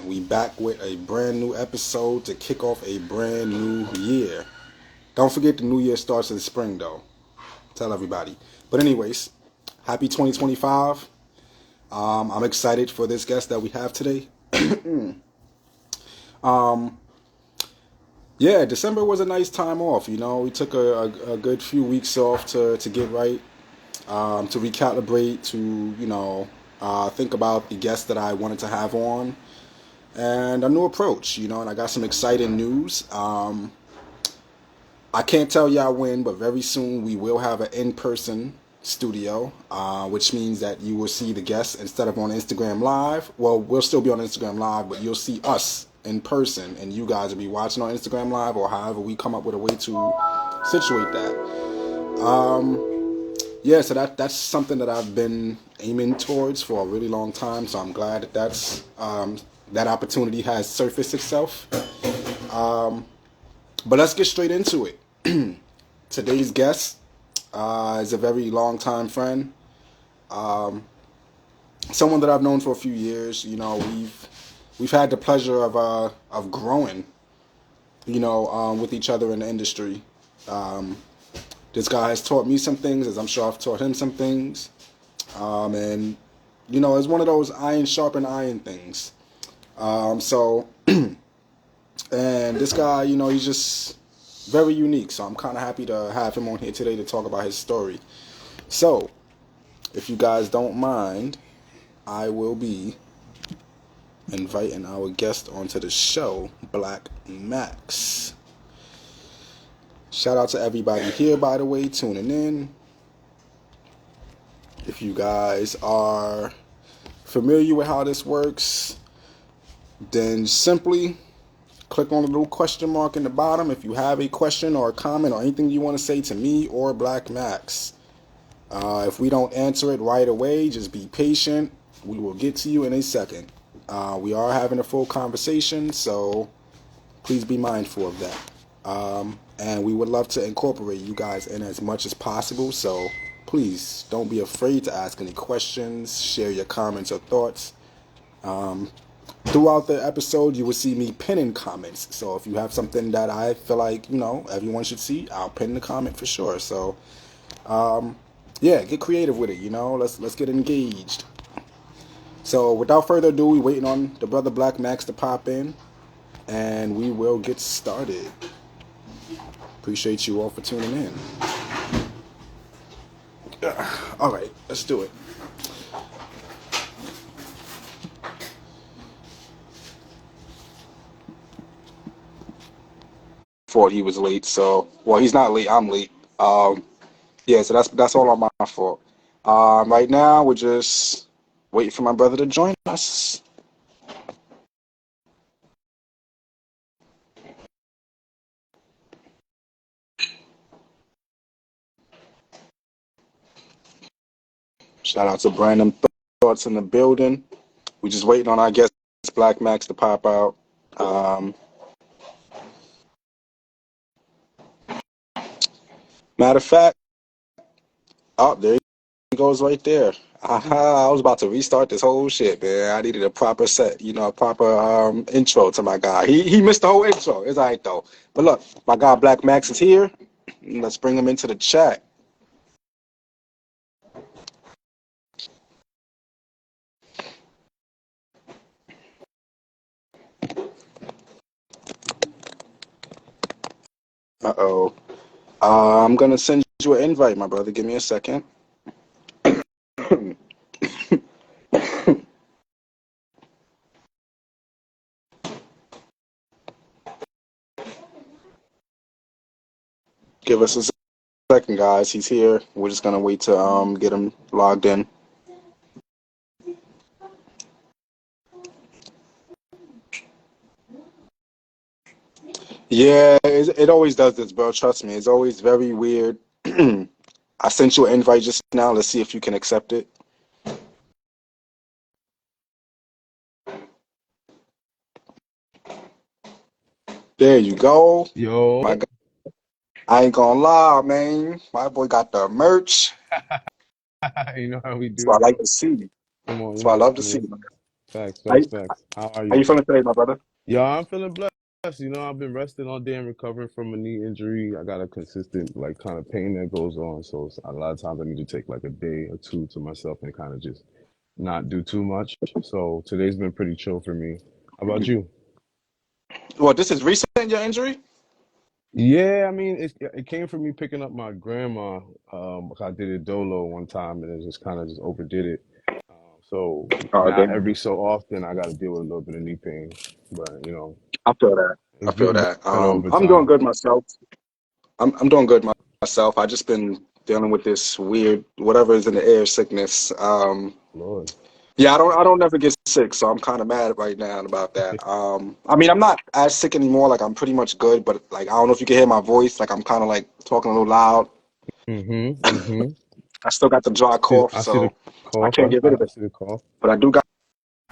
We back with a brand new episode to kick off a brand new year. Don't forget the new year starts in spring though. Tell everybody. But anyways, happy 2025. I'm excited for this guest that we have today. um, yeah, December was a nice time off. You know, we took a good few weeks off to get right, to recalibrate, to think about the guests that I wanted to have on, and a new approach. And I got some exciting news. I can't tell y'all when, but very soon we will have an in-person studio, which means that you will see the guests instead of on Instagram Live. Well, we'll still be on Instagram Live, but you'll see us in person, and you guys will be watching on Instagram Live, or however we come up with a way to situate that. Yeah, so that's something that I've been aiming towards for a really long time. So I'm glad that opportunity has surfaced itself. But let's get straight into it. Today's guest is a very long time friend, someone that I've known for a few years. We've had the pleasure of growing, with each other in the industry. This guy has taught me some things, as I'm sure I've taught him some things. And it's one of those iron sharpen iron things. And this guy, he's just very unique. So I'm kind of happy to have him on here today to talk about his story. So, if you guys don't mind, I will be inviting our guest onto the show, Blaq Mx. Shout out to everybody here, by the way, tuning in. If you guys are familiar with how this works, then simply click on the little question mark in the bottom if you have a question or a comment or anything you want to say to me or Blaq Mx. If we don't answer it right away, just be patient. We will get to you in a second. We are having a full conversation, so please be mindful of that. And we would love to incorporate you guys in as much as possible, so please don't be afraid to ask any questions, share your comments or thoughts. Throughout the episode, you will see me pinning comments. So if you have something that I feel like, everyone should see, I'll pin the comment for sure. So, get creative with it, Let's get engaged. So without further ado, we're waiting on the brother Blaq Mx to pop in, and we will get started. Appreciate you all for tuning in. All right, let's do it. Thought he was late, so he's not late. I'm late. So that's all on my fault. Right now we're just waiting for my brother to join us. Shout out to Brandon Thoughts in the building. We're just waiting on our guest Blaq Mx to pop out. Matter of fact, there he goes right there. I was about to restart this whole shit, man. I needed a proper set, a proper intro to my guy. He missed the whole intro. It's all right, though. But look, my guy Blaq Mx is here. Let's bring him into the chat. Uh-oh. I'm going to send you an invite, my brother. Give me a second. Give us a second, guys. He's here. We're just going to wait to get him logged in. Yeah, it always does this, bro. Trust me. It's always very weird. I sent you an invite just now. Let's see if you can accept it. There you go. Yo. My God. I ain't gonna lie, man. My boy got the merch. You know how we That's do, what I bro. like to see. Come on, That's we what I love to rocking see. this. Facts, How, facts, facts. How are how you? you feeling today, my brother? Yeah, I'm feeling blessed. I've been resting all day and recovering from a knee injury. I got a consistent, like, kind of pain that goes on. So a lot of times I need to take like a day or two to myself and kind of just not do too much. So today's been pretty chill for me. How about you? Well, this is recent, your injury? Yeah, I mean, it came from me picking up my grandma. I did a dolo one time and it just kind of just overdid it. So Oh, now damn. every so often I got to deal with a little bit of knee pain, but I feel that. I it's feel getting that. better over I'm doing time. good myself. I'm doing good myself. I just been dealing with this weird whatever is in the air sickness. Lord. Yeah, I don't never get sick, so I'm kind of mad right now about that. I mean, I'm not as sick anymore. Like I'm pretty much good, but like I don't know if you can hear my voice. Like I'm kind of like talking a little loud. Mm-hmm. Mm-hmm. I still got the dry cough, I see the so I cough. can't get rid of I it. see the cough. But I do got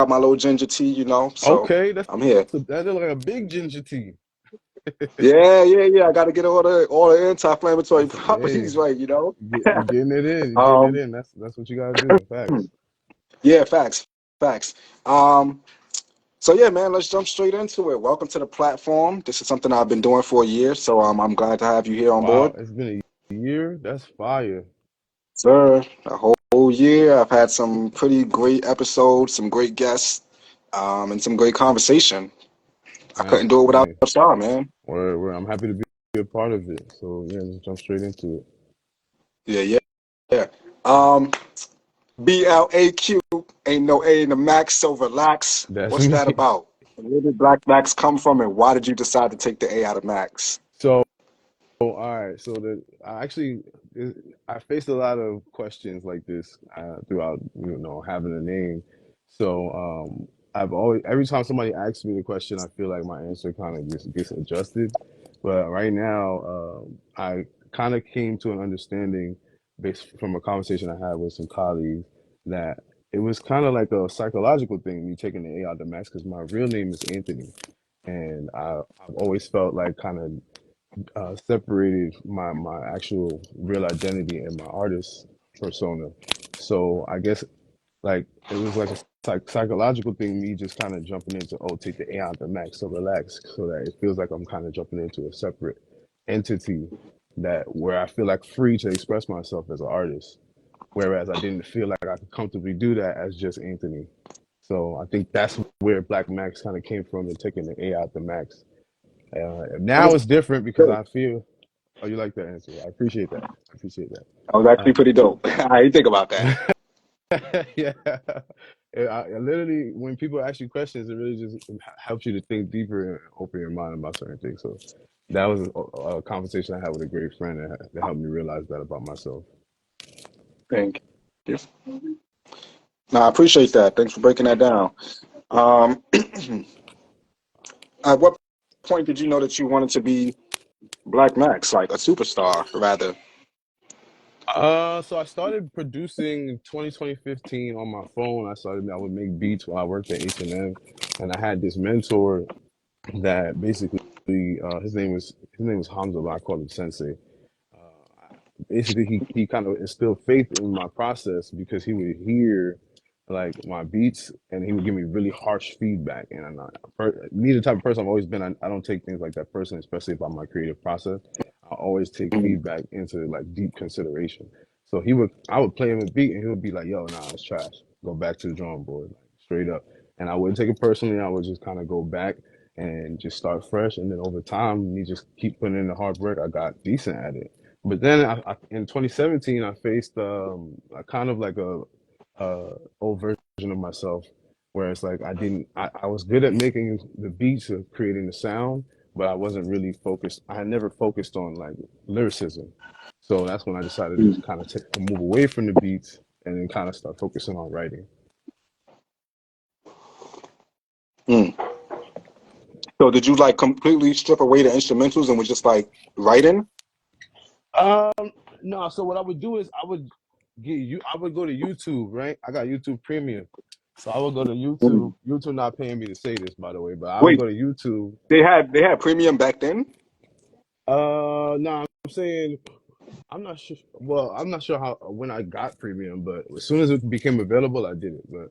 my little ginger tea, so Okay, I'm here. that is like a big ginger tea. Yeah. I got to get all the anti-inflammatory Hey, properties right. you're getting it in. You're getting it Um, in. That's what you gotta do. Facts. yeah, facts. Um, so yeah, man, let's jump straight into it. Welcome to the platform. This is something I've been doing for a year, so I'm glad to have you here on Wow, board, it's been a year. That's fire. sir. A whole year. I've had some pretty great episodes, some great guests, and some great conversation. I Man, couldn't do it without hey, a star, man. I'm happy to be a part of it. So yeah, let's jump straight into it. Yeah. Um, BLAQ, ain't no A in the max, so relax. That's What's that me. about? Where did Black Max come from, and why did you decide to take the A out of Max? So all right. I actually I faced a lot of questions like this throughout having a name. So I've always every time somebody asks me the question, I feel like my answer kind of gets adjusted. But right now, I kind of came to an understanding based from a conversation I had with some colleagues that it was kind of like a psychological thing, me taking the A out the max because my real name is Anthony, and I've always felt like kind of separated my actual real identity and my artist persona. So I guess like it was like a psychological thing, me just kind of jumping into take the A out the max, so relax, so that it feels like I'm kind of jumping into a separate entity that where I feel like free to express myself as an artist. Whereas I didn't feel like I could comfortably do that as just Anthony. So I think that's where Blaq Mx kind of came from and taking the A out the max. That Now was it's different because dope. I feel. Oh, you like that answer? I appreciate that. I appreciate that. That was actually Um, pretty dope. How you think about that? yeah. I literally, when people ask you questions, it really just helps you to think deeper and open your mind about certain things. So that was a conversation I had with a great friend that helped me realize that about myself. Thank you. No, I appreciate that. Thanks for breaking that down. Um, at what point did you know that you wanted to be Black Max, like a superstar, rather? So I started producing in 2015 on my phone. I would make beats while I worked at H&M, and I had this mentor that basically his name was Hamza, but I call him Sensei. Basically he kind of instilled faith in my process because he would hear like my beats and he would give me really harsh feedback. And I'm not me the type of person I've always been. I don't take things like that personally, especially about my creative process. I always take Mhm. feedback into like deep consideration. So I would play him a beat and he would be like, "Yo, nah, it's trash. Go back to the drawing board, like, straight up." And I wouldn't take it personally. I would just kind of go back and just start fresh. And then over time, me just keep putting in the hard work. I got decent at it. But then in 2017, I faced a kind of like a old version of myself, where it's like I was good at making the beats of creating the sound, but I wasn't really focused. I had never focused on like lyricism, so that's when I decided to kind of move away from the beats and then kind of start focusing on writing. Mm. So did you like completely strip away the instrumentals and was just like writing? Um, no. So what I would do is I would go to YouTube, right? I got YouTube Premium. So I would go to Mm. YouTube. YouTube not paying me to say this, by the way, but I would Wait, go to YouTube. they had premium back then? No, I'm saying I'm not sure. Well, I'm not sure how when I got Premium, but as soon as it became available, I did it. But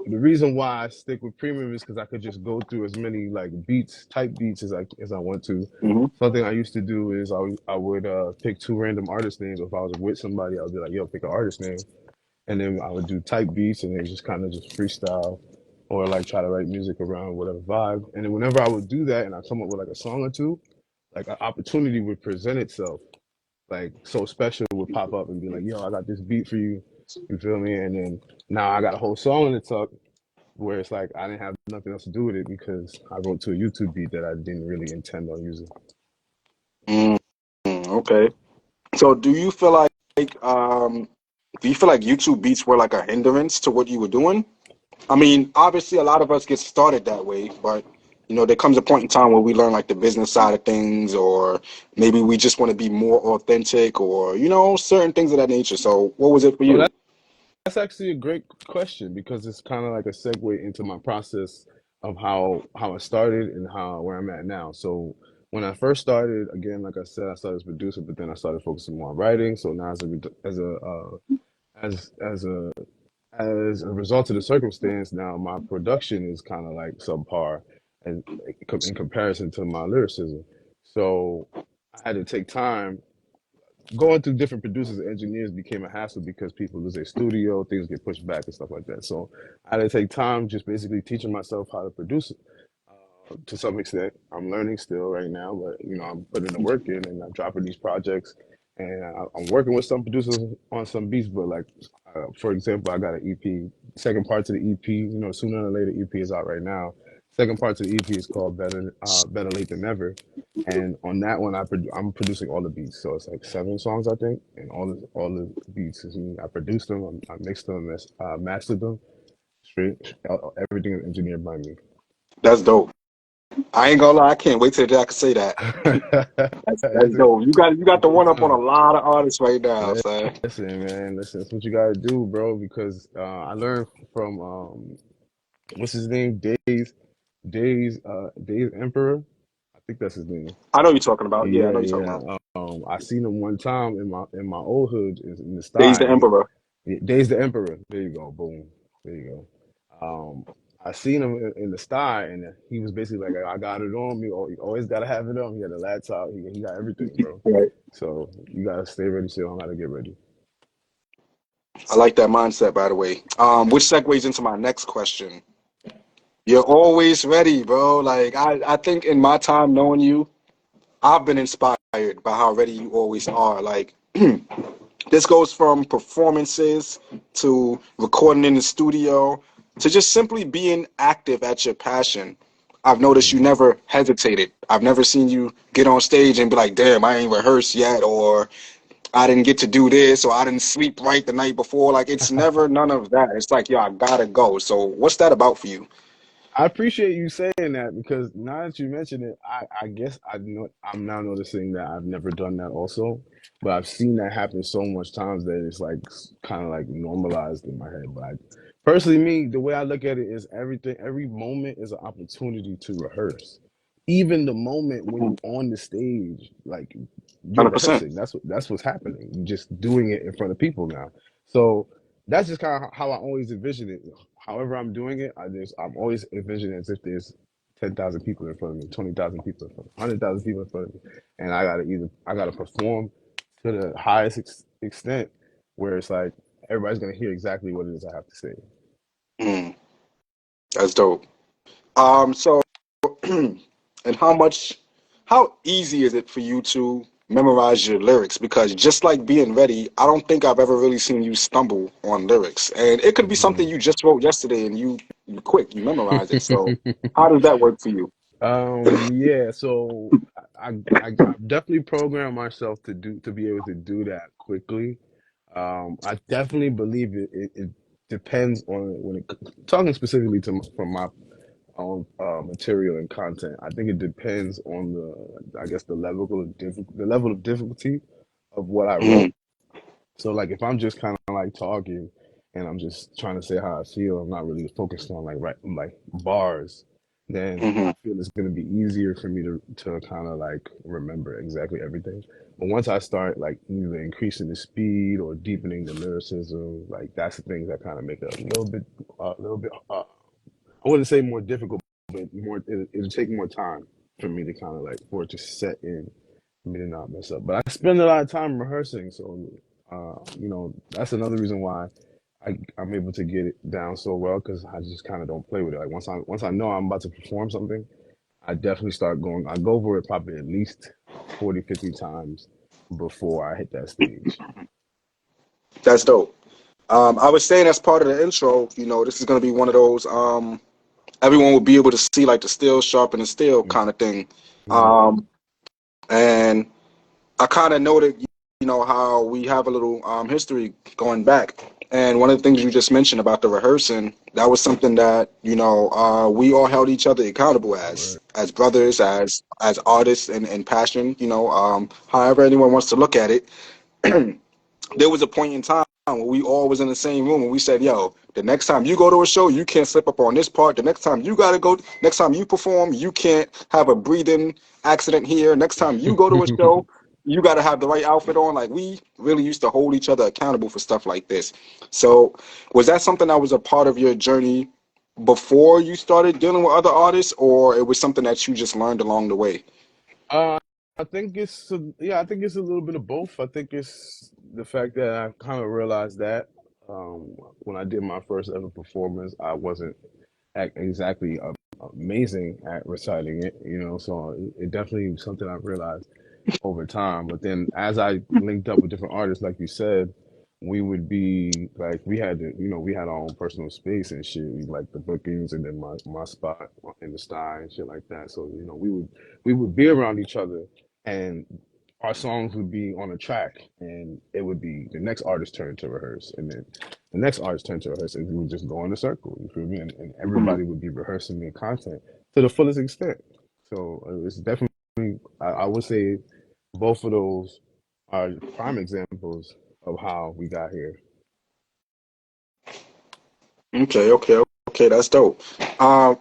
the reason why I stick with premium is because I could just go through as many like beats, type beats as I want to. Hmm. Something I used to do is I would pick two random artist names. If I was with somebody, I would be like, "Yo, pick an artist name," and then I would do type beats and then just kind of just freestyle or like try to write music around whatever vibe. And then whenever I would do that and I come up with like a song or two, like an opportunity would present itself, like so special would pop up and be like, "Yo, I got this beat for you." You feel me? And then now I got a whole song in the tuck where it's like I didn't have nothing else to do with it because I wrote to a YouTube beat that I didn't really intend on using. Mm, okay. So do you feel like YouTube beats were like a hindrance to what you were doing? I mean, obviously, a lot of us get started that way, but there comes a point in time where we learn like the business side of things, or maybe we just want to be more authentic, or certain things of that nature. So, what was it for Oh, you? that's actually a great question because it's kind of like a segue into my process of how I started and how where I'm at now. So when I first started, again, like I said, I started as a producer, but then I started focusing more on writing. So now as a as a result of the circumstance, now my production is kind of like subpar, and in comparison to my lyricism. So I had to take time going through different producers and engineers became a hassle because people lose their studio, things get pushed back and stuff like that. So I had to take time just basically teaching myself how to produce it. To some extent, I'm learning still right now, but I'm putting the work in and I'm dropping these projects, and I'm working with some producers on some beats. But like, for example, I got an EP. Second part to the EP, sooner or later, EP is out right now. Second part to the EP is called Better Late Than Never, and on that one, I'm producing all the beats. So it's like 7 songs, I think, and all the beats is me. I produced them, I mixed them, mastered them, straight, everything is engineered by me. That's dope. I ain't gonna lie, I can't wait till the day I can say that. That's That's it. dope. You got the One one up on a time. lot of artists right now, son. Listen, man, listen. That's what you gotta do, bro. Because I learned from what's his name, Days Emperor. I think that's his name. I know you're talking about. Yeah, I Yeah, know you're talking yeah. about. I seen him one time in my old hood in the Days sty, the and Emperor. Days the Emperor. There you go. Boom. There you go. I seen him in the sty, and he was basically like, "I got it on me. Oh, you always gotta have it on." He had a laptop. He got everything, bro. Right. So you gotta stay ready. So you don't gotta get ready. I like that mindset, by the way. Which segues into my next question. You're always ready, bro. Like I think in my time knowing you, I've been inspired by how ready you always are. Like this goes from performances to recording in the studio to just simply being active at your passion. I've noticed you Mhm. never hesitated. I've never seen you get on stage and be like, damn, I ain't rehearsed yet, or I didn't get to do this, or I didn't sleep right the night before. Like, it's never none of that. It's like, yo, I gotta go. So, what's that about for you? I appreciate you saying that because now that you mention it, I guess I'm now noticing that I've never done that also, but I've seen that happen so much times that it's like kind of like normalized in my head. But personally, me, the way I look at it is every moment is an opportunity to rehearse. Even the moment when you on the stage, like you're 100%. rehearsing. That's what's happening. You're just doing it in front of people now. So that's just kind of how I always envision it. However I'm doing it, I'm always envisioning as if there's 10,000 people in front of me, 20,000 people in front of me, 100,000 people in front of me, and I gotta perform to the highest extent where it's like everybody's gonna hear exactly what it is I have to say. Mm, that's dope. So, and how easy is it for you to memorize your lyrics? Because just like being ready, I don't think I've ever really seen you stumble on lyrics. And it could be something Mhm. you just wrote yesterday and you quick, you memorize it. So, how does that work for you? Yeah, so I've definitely programmed myself to be able to do that quickly. I definitely believe it depends on talking specifically from my own material and content. I think it depends on I guess the level of difficulty of what I Mhm. wrote. So like if I'm just kind of like talking and I'm just trying to say how I feel, I'm not really focused on like bars. then Hmm. I feel it's gonna be easier for me to kind of like remember exactly everything. But once I start like either increasing the speed or deepening the lyricism, like that's the things that kind of make it a little bit. I wouldn't say more difficult, but more. It'll take more time for me to kind of like for it to set in, for me to not mess up. But I spend a lot of time rehearsing, so that's another reason why I'm able to get it down so well because I just kind of don't play with it. Like once I know I'm about to perform something, I definitely start going. I go over it probably at least 40, 50 times before I hit that stage. That's dope. I was saying as part of the intro, this is going to be one of those everyone will be able to see like the steel sharpen the steel kind of thing. Mm-hmm. Um, and I kind of noted, how we have a little history going back. And one of the things you just mentioned about the rehearsing, that was something that, we all held each other accountable Right. as brothers, as artists and passion, however anyone wants to look at it. There was a point in time where we all was in the same room and we said, yo, the next time you go to a show, you can't slip up on this part. The next time you gotta go, next time you perform, you can't have a breathing accident here. Next time you go to a show, you gotta have the right outfit on. Like we really used to hold each other accountable for stuff like this. So was that something that was a part of your journey before you started dealing with other artists, or it was something that you just learned along the way? Uh, I think yeah, I think it's a little bit of both. I think it's the fact that I kind of realized that when I did my first ever performance, I wasn't exactly amazing at reciting it, so it definitely was something I realized over time. But then as I linked up with different artists, like you said, we would be like we had our own personal space and shit. We like the bookings and then my spot in the sky and shit like that. So, we would be around each other and our songs would be on a track and it would be the next artist's turn to rehearse and then the next artist's turn to rehearse and we would just go in a circle, you feel me? And Mhm. everybody would be rehearsing their content to the fullest extent. So it's definitely I would say both of those are prime examples of how we got here. Okay, okay, okay, that's dope. Um,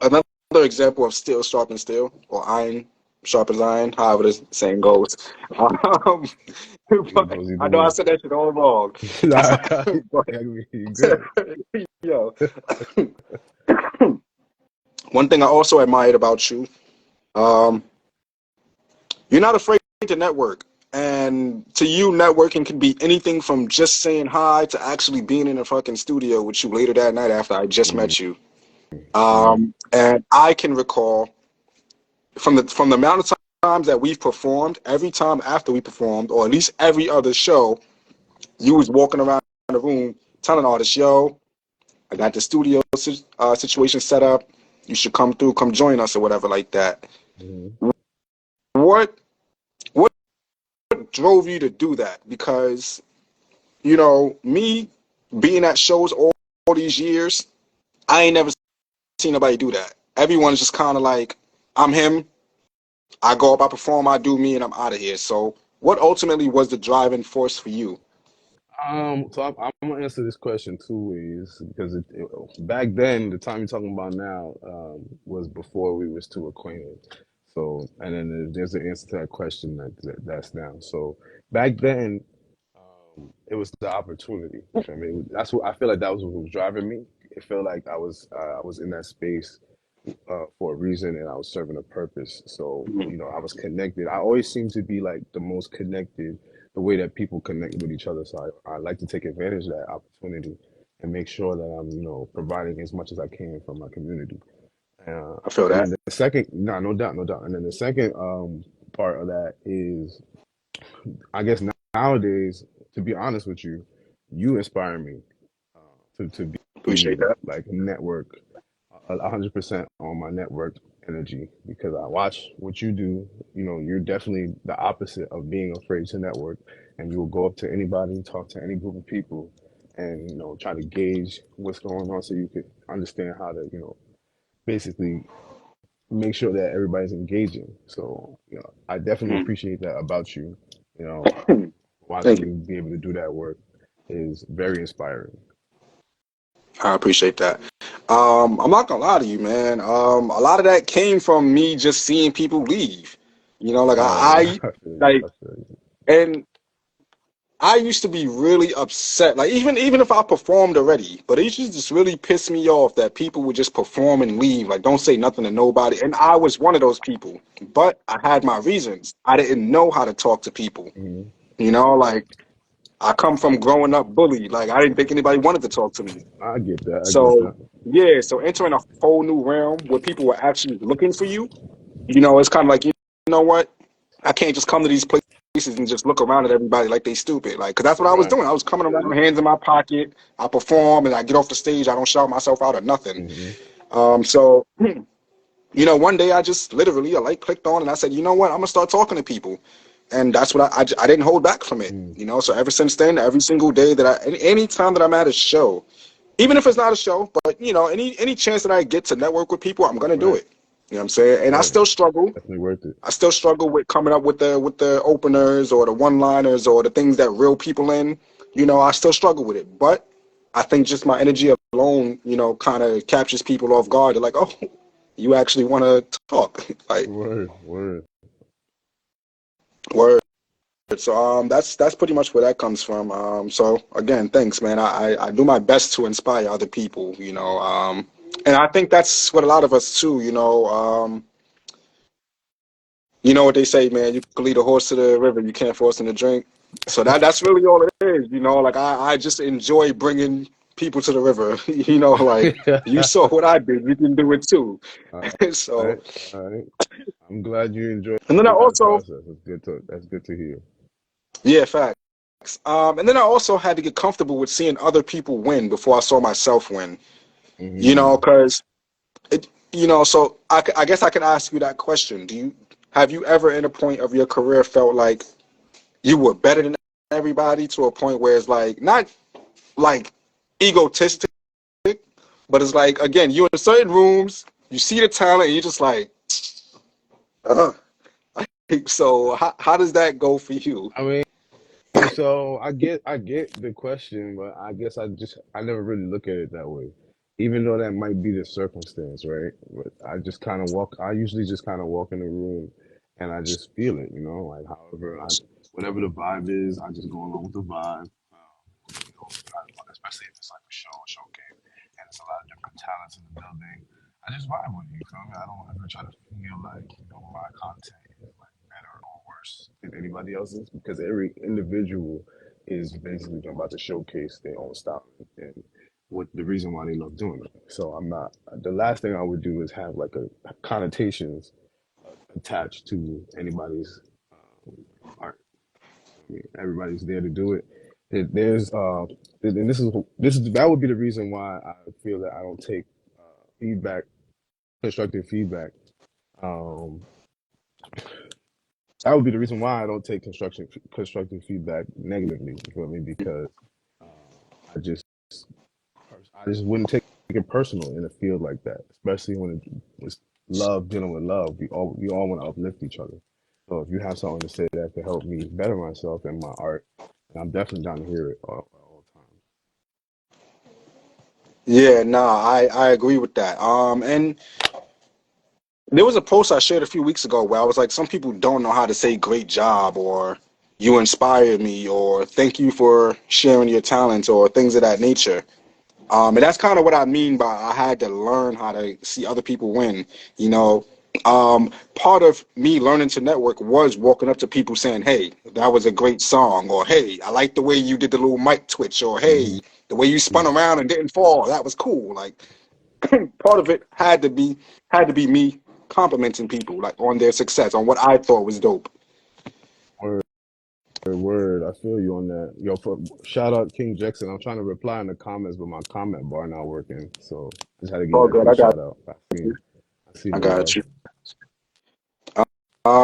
Another example of steel sharpens steel, or iron sharpens iron, however the saying goes. Um, It but goes either I know I way. said that shit all wrong. But, I mean, you good. yo, one thing I also admired about you, um, you're not afraid to network. And to you, networking can be anything from just saying hi to actually being in a fucking studio with you later that night after I just Mm, met you. mm, And I can recall from the amount of times that we've performed, every time after we performed, or at least every other show, you was walking around the room telling artists, "Yo, I got the studio situation set up. You should come through, come join us, or whatever like that." mm. What what drove you to do that? Because me being at shows all these years, I ain't never seen nobody do that. Everyone's just kind of like, "I'm him. I go up, I perform, I do me, and I'm out of here." So, what ultimately was the driving force for you? So I'm gonna answer this question two ways because back then, the time you're talking about now, was before we was too acquainted. So, and then there's the answer to that question that's now. So back then, it was the opportunity. You feel me? That's what I feel like that was what was driving me. It felt like I was in that space for a reason and I was serving a purpose. So, Mhm. I was connected. I always seem to be like the most connected, the way that people connect with each other. So I like to take advantage of that opportunity and make sure that I'm, providing as much as I can for my community. I feel And that. then the second, no, no doubt, no doubt. And then the second part of that is, I guess nowadays, to be honest with you, you inspire me to be Appreciate that. like network 100% on my network energy because I watch what you do. You're definitely the opposite of being afraid to network, and you will go up to anybody, talk to any group of people, and try to gauge what's going on so you can understand how to basically make sure that everybody's engaging. So I definitely Mhm. appreciate that about you. You know, Thank watching you. you be able to do that work is very inspiring. I appreciate that. I'm not gonna lie to you, man. A lot of that came from me just seeing people leave. You know, like I I feel you. like, I feel you. and I used to be really upset. Like even if I performed already, but it used to just really piss me off that people would just perform and leave, like don't say nothing to nobody. And I was one of those people. But I had my reasons. I didn't know how to talk to people. Hmm. You know, like I come from growing up bullied. Like I didn't think anybody wanted to talk to me. I get that. I get So that. yeah, so entering a whole new realm where people were actually looking for you, it's kind of like, you know what? I can't just come to these places and just look around at everybody like they stupid. Like, cause that's what I was Right. doing. I was coming around, hands in my pocket. I perform and I get off the stage. I don't shout myself out or nothing. Hmm. So one day I just literally a light clicked on and I said, you know what? I'm gonna start talking to people, and that's what I didn't hold back from it. Mm. So ever since then, every single day that any time that I'm at a show, even if it's not a show, but any chance that I get to network with people, I'm gonna do Right. it. You know what I'm saying? And I Right. still struggle. Definitely worth it. I still struggle with coming up with the openers or the one-liners or the things that reel people in. I still struggle with it, but I think just my energy alone, kind of captures people off guard. They're like, "Oh, you actually want to talk?" Like, Word. Word. word. So that's pretty much where that comes from. So again, thanks, man. I do my best to inspire other people. And I think that's what a lot of us too. You know what they say, man. You can lead a horse to the river, you can't force him to drink. So that's really all it is. Like I just enjoy bringing people to the river. Like you saw what I did, you can do it too. All So, right. All right. I'm glad you enjoyed and then I that also, process. It's good to. That's good to hear. yeah, facts. And then I also had to get comfortable with seeing other people win before I saw myself win. Hmm. Because so I guess I could ask you that question. Have you ever, in a point of your career, felt like you were better than everybody to a point where it's like not like egotistic, but it's like again, you're in certain rooms, you see the talent, and you're just like, uh. So how does that go for you? I mean. So I get the question, but I guess I never really look at it that way. Even though that might be the circumstance, right? But I usually just kind of walk in the room and I just feel it, like whatever the vibe is, I just go along with the vibe. Especially if it's like a showcase, and it's a lot of different talents in the building. I just vibe with it, you feel me? I don't ever try to feel like, my content is like better or worse than anybody else's because every individual is basically about to showcase their own style and what the reason why they love doing it. So I'm not, the last thing I would do is have like a connotations attached to anybody's art. I mean, everybody's there to do it. There's and this is that would be the reason why I feel that I don't take feedback, constructive feedback. Um, that would be the reason why I don't take constructive feedback negatively. You feel me? Because I just I just wouldn't take it personal in a field like that, especially when it's love dealing with love. We all want to uplift each other. So if you have something to say that could help me better myself and my art, I'm definitely down to hear it all times. Yeah, nah, I agree with that. And there was a post I shared a few weeks ago where I was like, some people don't know how to say great job or you inspired me or thank you for sharing your talents or things of that nature. And that's kind of what I mean by I had to learn how to see other people win. You know, Part of me learning to network was walking up to people saying, "Hey, that was a great song," or "Hey, I like the way you did the little mic twitch," or Hmm. "Hey, the way you spun around and didn't fall. That was cool." Like part of it had to be me complimenting people like on their success, on what I thought was dope. Word, word. I feel you on that. Yo, shout out King Jackson. I'm trying to reply in the comments, but my comment bar not working. So just had to give All you a good. quick I got shout out. you. I see I the got love. you.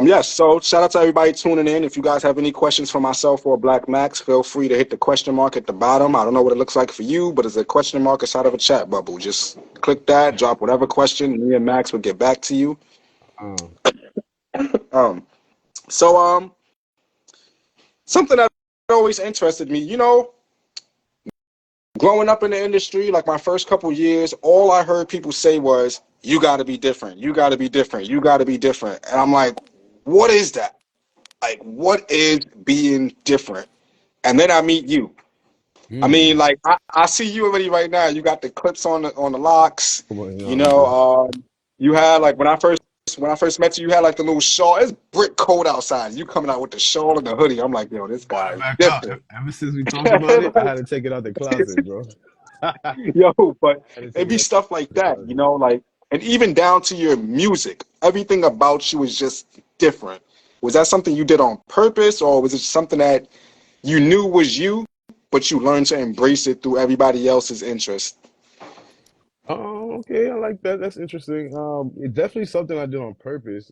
Yes, so shout out to everybody tuning in. If you guys have any questions for myself or Blaq Mx, feel free to hit the question mark at the bottom. I don't know what it looks like for you, but it's a question mark inside of a chat bubble. Just click that, drop whatever question. Me and Max will get back to you. Uh, Um, so something that always interested me, growing up in the industry, like my first couple years, all I heard people say was, "You got to be different. You got to be different. You got to be different." And I'm like, "What is that? Like, what is being different?" And then I meet you. I mean, Hmm. like I see you already right now. You got the clips on the locks. Come on, You I'm know, just you had like when I first met you, you had like the little shawl. It's brick cold outside. You coming out with the shawl and the hoodie. I'm like, yo, this brought guy it is back up. different. Ever since we talked about it, I had to take it out the closet, bro. I Yo, but had to take it'd it be out stuff like the that, you closet. know, like, and even down to your music. Everything about you is just different. Was that something you did on purpose, or was it something that you knew was you, but you learned to embrace it through everybody else's interest? Oh, okay, I like that. That's interesting. It's definitely something I did on purpose.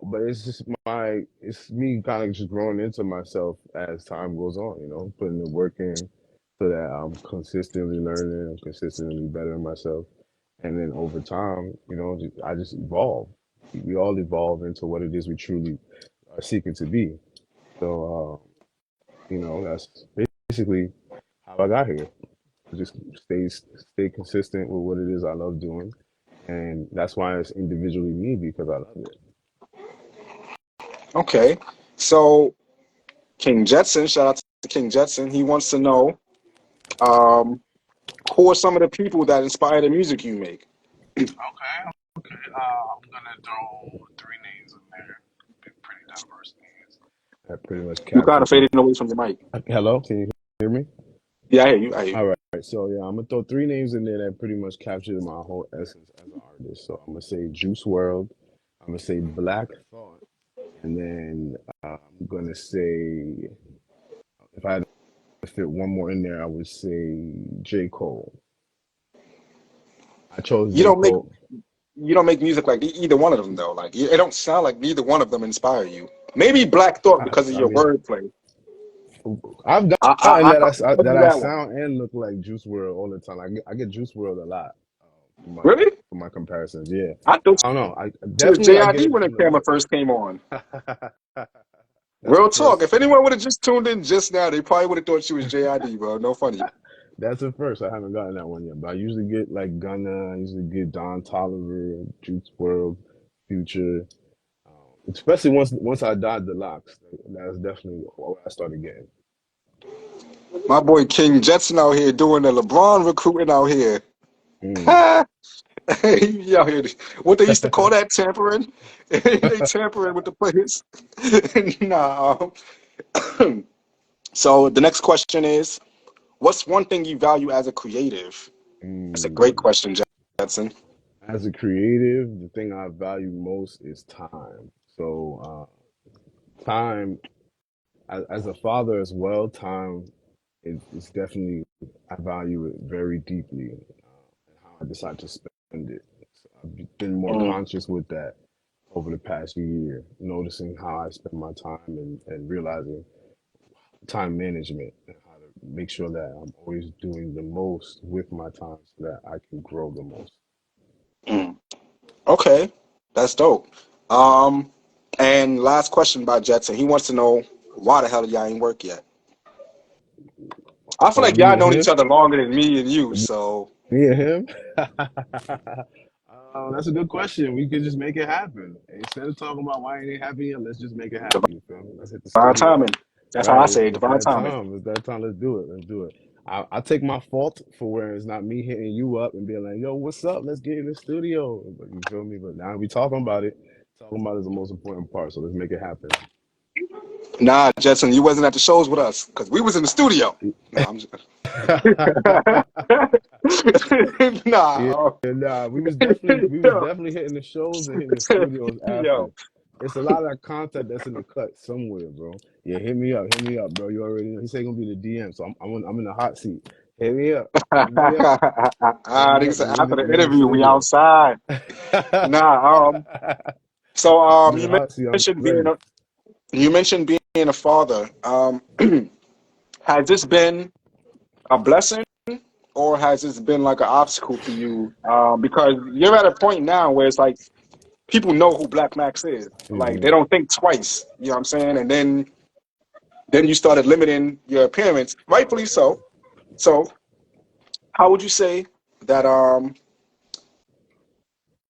But it's just it's me kind of just growing into myself as time goes on, putting the work in so that I'm consistently learning, I'm consistently bettering myself. And then over time, I just evolve. We all evolve into what it is we truly are seeking to be. So, that's basically how I got here. Just stay consistent with what it is I love doing, and that's why it's individually me because I love it. Okay. So King Jetson, shout out to King Jetson. He wants to know, um, who are some of the people that inspire the music you make? Okay, okay. I'm gonna throw three names in there. Pretty diverse names that pretty much You kind capture. of fading away from the mic. Hello, can you hear me? Yeah, I hear you. I hear you. All right. So yeah, I'm gonna throw three names in there that pretty much capture my whole essence as an artist. So I'm gonna say Juice World. I'm gonna say Black Thought, and then I'm gonna say if I had to fit one more in there, I would say J. Cole. I chose You J. don't make Cole. you don't make music like either one of them though. Like it don't sound like neither one of them inspire you. Maybe Black Thought because of I your mean, wordplay. I've I gotten I, I that can give that you I that one. sound and look like Juice World all the time. I get Juice World a lot Really? for my comparisons. Yeah, I thought I don't know. I she was definitely I get JID it when the from the camera look. first came on. That's a Real talk. first. If anyone would have just tuned in just now, they probably would have thought she was JID, bro. No funny. That's a first. I haven't gotten that one yet, but I usually get like Gunna. I usually get Don Toliver, Juice World, Future. Especially once I died the locks. That's definitely what I started getting. My boy King Jetson out here doing the LeBron recruiting out here. Mm. He out here. What they used to call that tampering. They tampering with the players. Nah. So the next question is, what's one thing you value as a creative? That's a great Mm. question, Jetson. As a creative, the thing I value most is time. So, time, as a father as well, time is definitely, I value it very deeply, and how I decide to spend it. So I've been more Mm, conscious with that over the past year, noticing how I spend my time and realizing time management and how to make sure that I'm always doing the most with my time so that I can grow the most. mm. Okay, that's dope. Um, and last question by Jetson. He wants to know why the hell y'all ain't work yet. I feel like Me y'all and known each him, other longer than me and you, so Me and him? That's a good question. We could just make it happen. Instead of talking about why ain't it happy yet, let's just make it happen. You feel me? Let's hit the divine studio. timing. That's how Right. I say it, It's divine that timing. time. It's that time. Let's do it. Let's do it. I take my fault for where it's not me hitting you up and being like, yo, what's up? Let's get in the studio. But you feel me? But now we talking about it. Talking about it is the most important part. So let's make it happen. Nah, Jetson, you wasn't at the shows with us because we was in the studio. Nah, I'm just Yeah, nah. nah, we was Yo, definitely hitting the shows and hitting the studios after. yo. It's a lot of that content that's in the cut somewhere, bro. Yeah, hit me up, bro. You already know. He said gonna be the DM, so I'm in the hot seat. Hit me up, hit me Nigga up. said after the We in the interview, we studio. outside. Nah, so I'm in the you hot seat. I'm mentioned ready. being a father. Has this been a blessing or has this been like an obstacle for you? Because you're at a point now where it's like people know who Blaq Mx is. Like they Hmm. don't think twice. You know what I'm saying? And then you started limiting your appearance, rightfully so. So, how would you say that?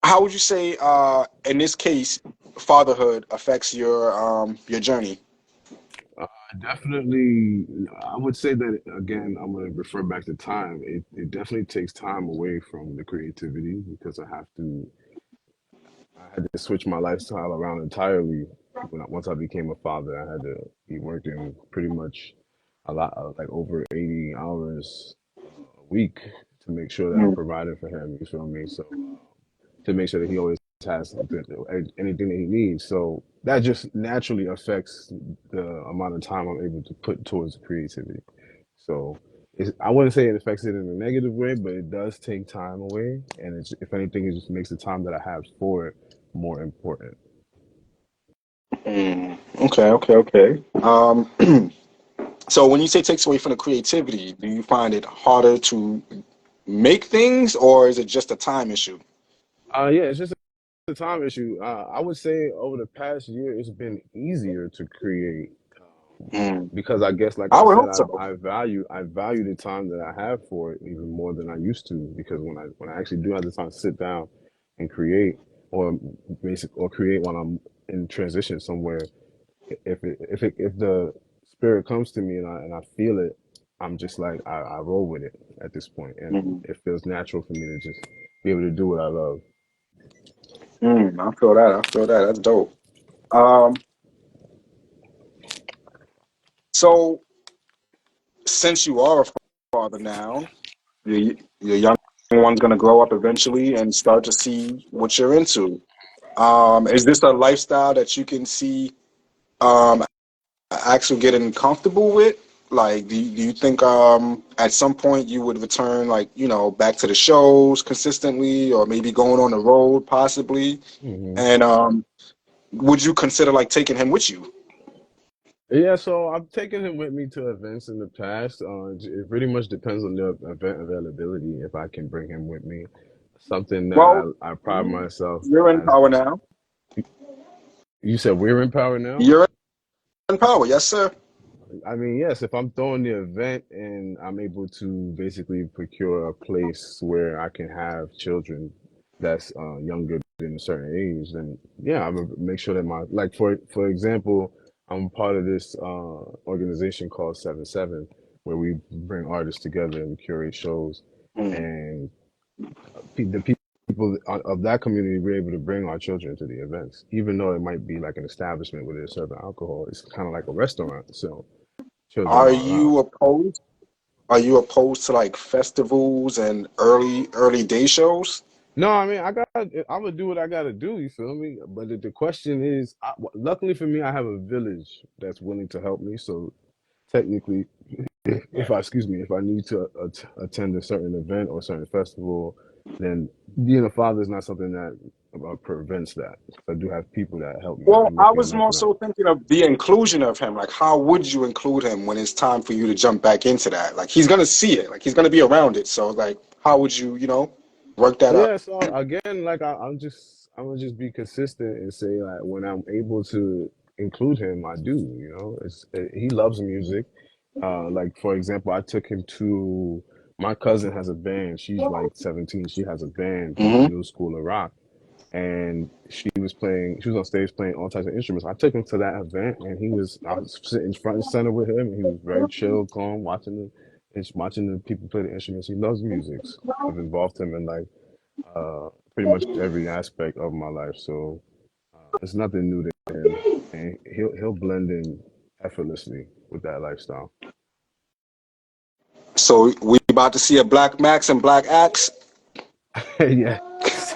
How would you say, in this case, fatherhood affects your journey? Definitely, I would say that again. I'm going to refer back to time. It definitely takes time away from the creativity because I had to switch my lifestyle around entirely once I became a father. I had to be working pretty much a lot, like over 80 hours a week to make sure that I'm Mm, providing for him. You feel me? So to make sure that he always has anything that he needs. So that just naturally affects the amount of time I'm able to put towards creativity. So I wouldn't say it affects it in a negative way, but it does take time away. And if anything, it just makes the time that I have for it more important. okay, okay, okay. So when you say takes away from the creativity, do you find it harder to make things, or is it just a time issue? Yeah, it's just a time issue. I would say over the past year, it's been easier to create Mm, because I guess, like I I would said, hope so. I value the time that I have for it even more than I used to. Because when I actually do have the time to sit down and create, or or create when I'm in transition somewhere, if the spirit comes to me and I feel it, I'm just like I roll with it at this point, and Mm, it feels natural for me to just be able to do what I love. I feel that. I feel that. That's dope. Um, so since you are a father now, your young one's gonna grow up eventually and start to see what you're into. Is this a lifestyle that you can see um, actually getting comfortable with? Like, do you think at some point you would return, like, back to the shows consistently, or maybe going on the road possibly? Hmm. And would you consider like taking him with you? Yeah, so I've taken him with me to events in the past. It pretty much depends on the event availability if I can bring him with me. Something Well, that I pride myself you're in as. power now. You said we're in power now? You're in power, yes, sir. I mean, yes, if I'm throwing the event and I'm able to basically procure a place where I can have children that's younger than a certain age, then yeah, I'm gonna make sure that like for example, I'm part of this organization called 7/7, where we bring artists together and curate shows, Mm. and the people of that community, we're able to bring our children to the events, even though it might be like an establishment where they're serving alcohol. It's kind of like a restaurant, so children Are are allowed. you opposed? Are you opposed to like festivals and early day shows? No, I mean, I'm gonna do what I gotta do. You feel me? But the question is, luckily for me, I have a village that's willing to help me. So technically, if I excuse me, if I need to attend a certain event or a certain festival, then being a father is not something that prevents that. I do have people that help me. Well, I'm I lucky was enough more enough. so thinking of the inclusion of him. Like, how would you include him when it's time for you to jump back into that? Like, he's gonna see it. Like, he's gonna be around it. So, like, how would you, work that up? Yeah, so again, like I'm gonna just be consistent and say like when I'm able to include him, I do. He loves music. Like for example, I took him to my cousin has a band. She's like 17. She has a band called Hmm. New School of Rock, and she was on stage playing all types of instruments. I took him to that event, and I was sitting front and center with him, and he was very chill, calm, watching the people play the instruments. He loves music. So I've involved him in like pretty much every aspect of my life. So it's nothing new to him, and he'll blend in effortlessly with that lifestyle. So, we about to see a Black Max and Black Axe. Yes,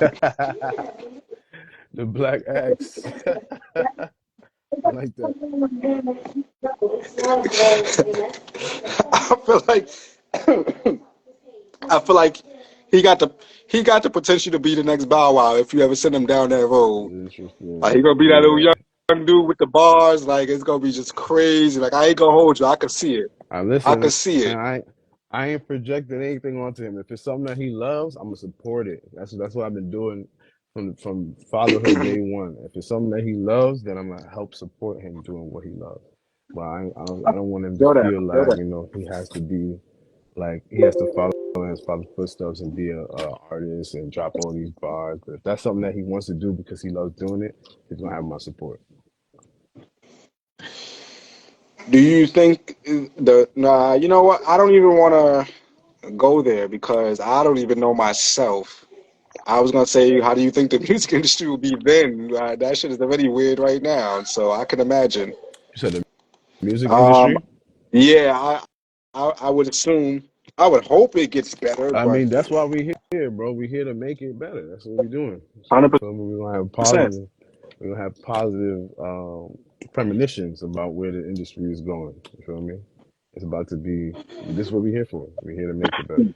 the Black Axe. I like that. I feel like I feel like he got the he got the potential to be the next Bow Wow if you ever send him down that road. Like, he Interesting. gonna be that little Yeah. young dude with the bars. Like, it's gonna be just crazy. Like, I ain't gonna hold you. I can see it. I I listen, can see man. it. I ain't projecting anything onto him. If it's something that he loves, I'm gonna support it. That's what I've been doing from fatherhood day one. If it's something that he loves, then I'm gonna help support him doing what he loves. But I don't want him to Feel that. feel Feel like that. he has to be. Like he has to follow in his father's footsteps and be a artist and drop all these bars. But if that's something that he wants to do because he loves doing it, he's gonna have my support. Do you think the nah? You know what? I don't even want to go there because I don't even know myself. I was gonna say, how do you think the music industry will be then? That shit is already weird right now, so I can imagine. You said the music Um, industry. yeah, I would assume, I would hope it gets better, I but mean, that's why we here, bro. We here to make it better. That's what we're doing. 100%. So we're gonna have positive. We're gonna have positive premonitions about where the industry is going. You feel me? It's about to be. This is what we're here for. We're here to make it better.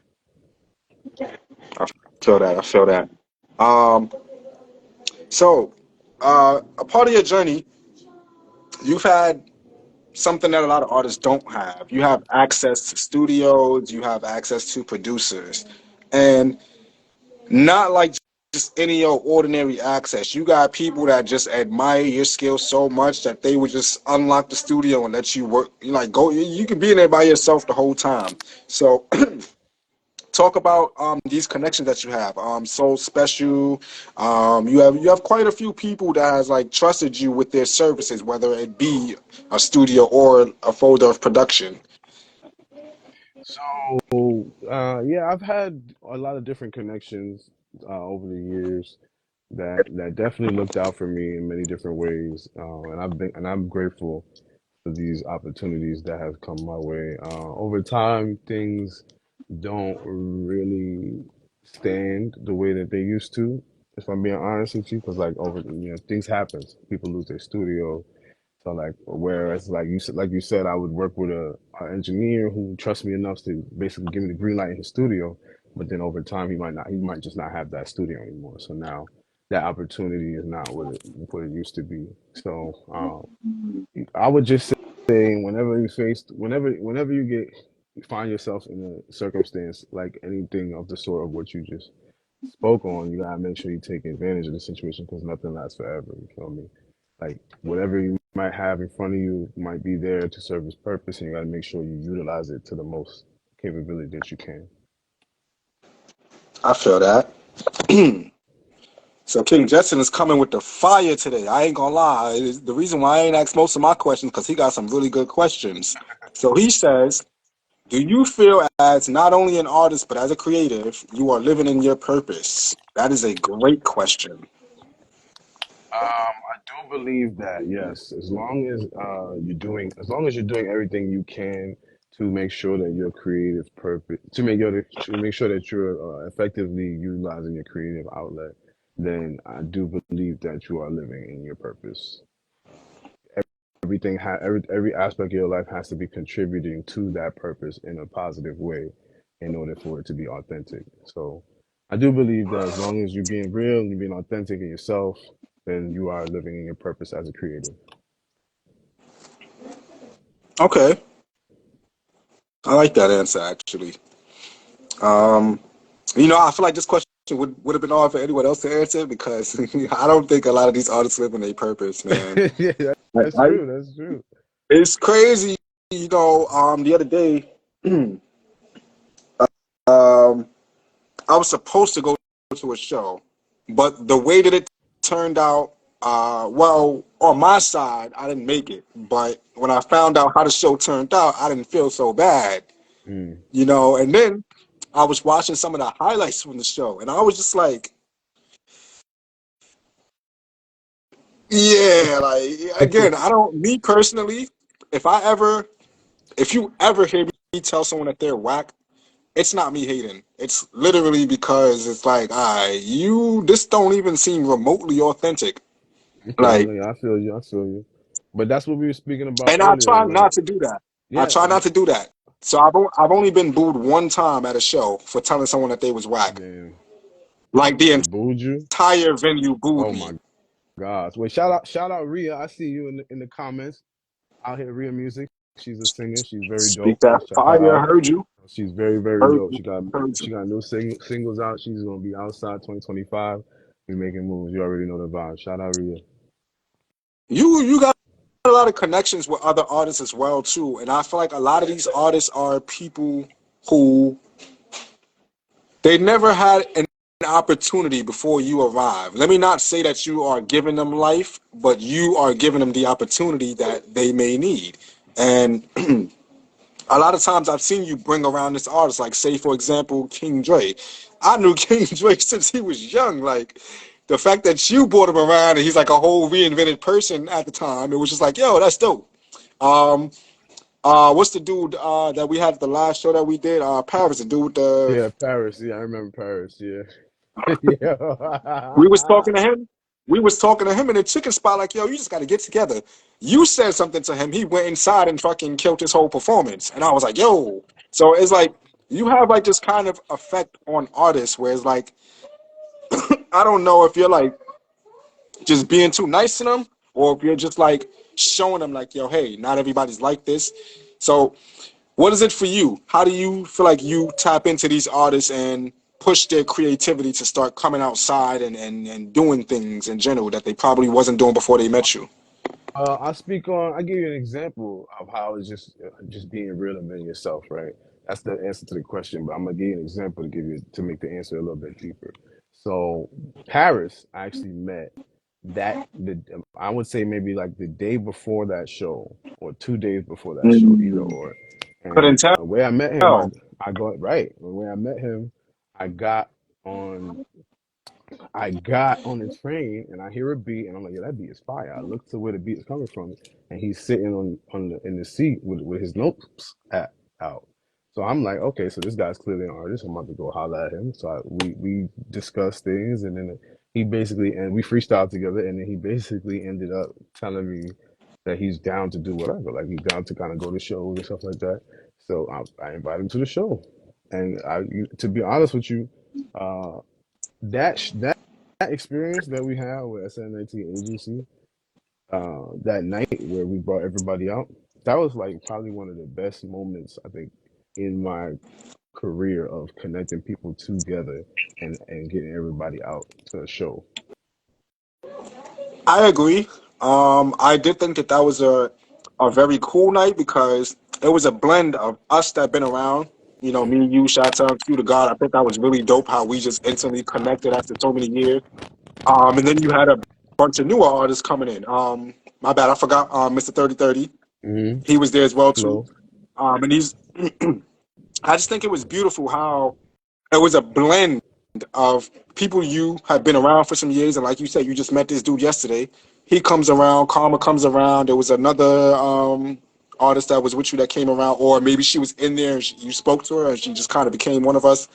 I feel that. I feel that. Um, so, a part of your journey, you've had something that a lot of artists don't have. You have access to studios, you have access to producers, and not like just any old ordinary access. You got people that just admire your skill so much that they would just unlock the studio and let you work. You like go. You can be in there by yourself the whole time. So talk about these connections that you have. So special. You have quite a few people that has like trusted you with their services, whether it be a studio or a folder of production. So yeah, I've had a lot of different connections over the years that definitely looked out for me in many different ways, and I'm grateful for these opportunities that have come my way. Over time, things don't really stand the way that they used to. If I'm being honest with you, because like things happen. People lose their studio. So like, whereas like you said, I would work with a engineer who trusts me enough to basically give me the green light in his studio. But then over time, he might just not have that studio anymore. So now that opportunity is not what it used to be. So I would just say whenever you find yourself in a circumstance like anything of the sort of what you just spoke on, you gotta make sure you take advantage of the situation because nothing lasts forever. You feel me? Like whatever you might have in front of you might be there to serve its purpose, and you gotta make sure you utilize it to the most capability that you can. I feel that. So King Jetson is coming with the fire today. I ain't gonna lie. The reason why I ain't asked most of my questions because he got some really good questions. So he says, do you feel as not only an artist but as a creative, you are living in your purpose? That is a great question. I do believe that yes, as long as you're doing everything you can to make sure that your creative purpose, to make sure that you're effectively utilizing your creative outlet, then I do believe that you are living in your purpose. Every aspect of your life has to be contributing to that purpose in a positive way in order for it to be authentic. So I do believe that as long as you're being real and you're being authentic in yourself, then you are living in your purpose as a creative. Okay, I like that answer actually. Um, I feel like this question would have been hard for anyone else to answer because I don't think a lot of these artists live in their purpose, man. Yeah, that's I, true. That's true. it's crazy, the other day, um, I was supposed to go to a show, but the way that it turned out, well, on my side, I didn't make it. But when I found out how the show turned out, I didn't feel so bad, Mm. And then I was watching some of the highlights from the show, and I was just like, yeah, like again, I don't. Me personally, if I ever, if you ever hear me tell someone that they're whack, it's not me hating. It's literally because it's like, this don't even seem remotely authentic. Okay, Like, no, I feel you. I feel you. But that's what we were speaking about and I earlier. try When not to do that. I yeah, try not to do that. So I've only been booed one time at a show for telling someone that they was whack. damn, Like the they booed you. entire venue booed Oh me. my gosh. Wait, shout out Rhea. I see you in the comments out here. Rhea Music. She's a singer. She's very Speak dope. that Let's check her fire. out. Heard you. She's very Heard dope. you. Heard you. She got new singles out. She's gonna be outside 2025. Be making moves. You already know the vibe. Shout out Rhea. You got a lot of connections with other artists as well too, and I feel like a lot of these artists are people. who they never had an opportunity before you arrive. Let me not say that you are giving them life, but you are giving them the opportunity that they may need. And a lot of times I've seen you bring around this artist, like say for example, King Dre. I knew King Dre since he was young. Like the fact that you brought him around and he's like a whole reinvented person at the time, it was just like, yo, that's dope. Um, what's the dude that we had at the last show that we did? Paris, the dude with the Yeah, Paris. Yeah, I remember Paris. Yeah. Yeah. we was talking to him. We was talking to him in the chicken spot, like, yo, you just got to get together. You said something to him. He went inside and fucking killed his whole performance. And I was like, yo. So it's like you have like this kind of effect on artists where it's like, I don't know if you're like just being too nice to them or if you're just like showing them like, yo, hey, not everybody's like this. So what is it for you? How do you feel like you tap into these artists and push their creativity to start coming outside and doing things in general that they probably wasn't doing before they met you? I give you an example of how it's just being real and being yourself, right? That's the answer to the question, but I'm gonna give you an example to make the answer a little bit deeper. So Paris, I actually met I would say maybe like the day before that show or 2 days before that show, either Mm, or. couldn't And the tell. way I met him, I got right. The way I met him, I got on I got on the train and I hear a beat and I'm like, yeah, that beat is fire. I look to where the beat is coming from and he's sitting in the seat with his notes out. So I'm like, okay, so this guy's clearly an artist. I'm about to go holler at him. So we discussed things and then he basically and we freestyled together and then he basically ended up telling me that he's down to do whatever. Like he's down to kind of go to shows and stuff like that. So I invited him to the show. And to be honest with you, uh, that experience that we had with SN19 agency, that night where we brought everybody out, that was like probably one of the best moments I think in my career of connecting people together and getting everybody out to a show. I agree. I did think that that was a very cool night because it was a blend of us that been around. You know, me, you, Shata, Q to God. I think that was really dope how we just instantly connected after so many years. And then you had a bunch of newer artists coming in. My bad, I forgot. Mr. 3030, Mm-hmm. he was there as well too. Flow. And he's, I just think it was beautiful how it was a blend of people you had been around for some years, and like you said, you just met this dude yesterday. He comes around, Karma comes around. There was another artist that was with you that came around, or maybe she was in there and you spoke to her, and she just kind of became one of us.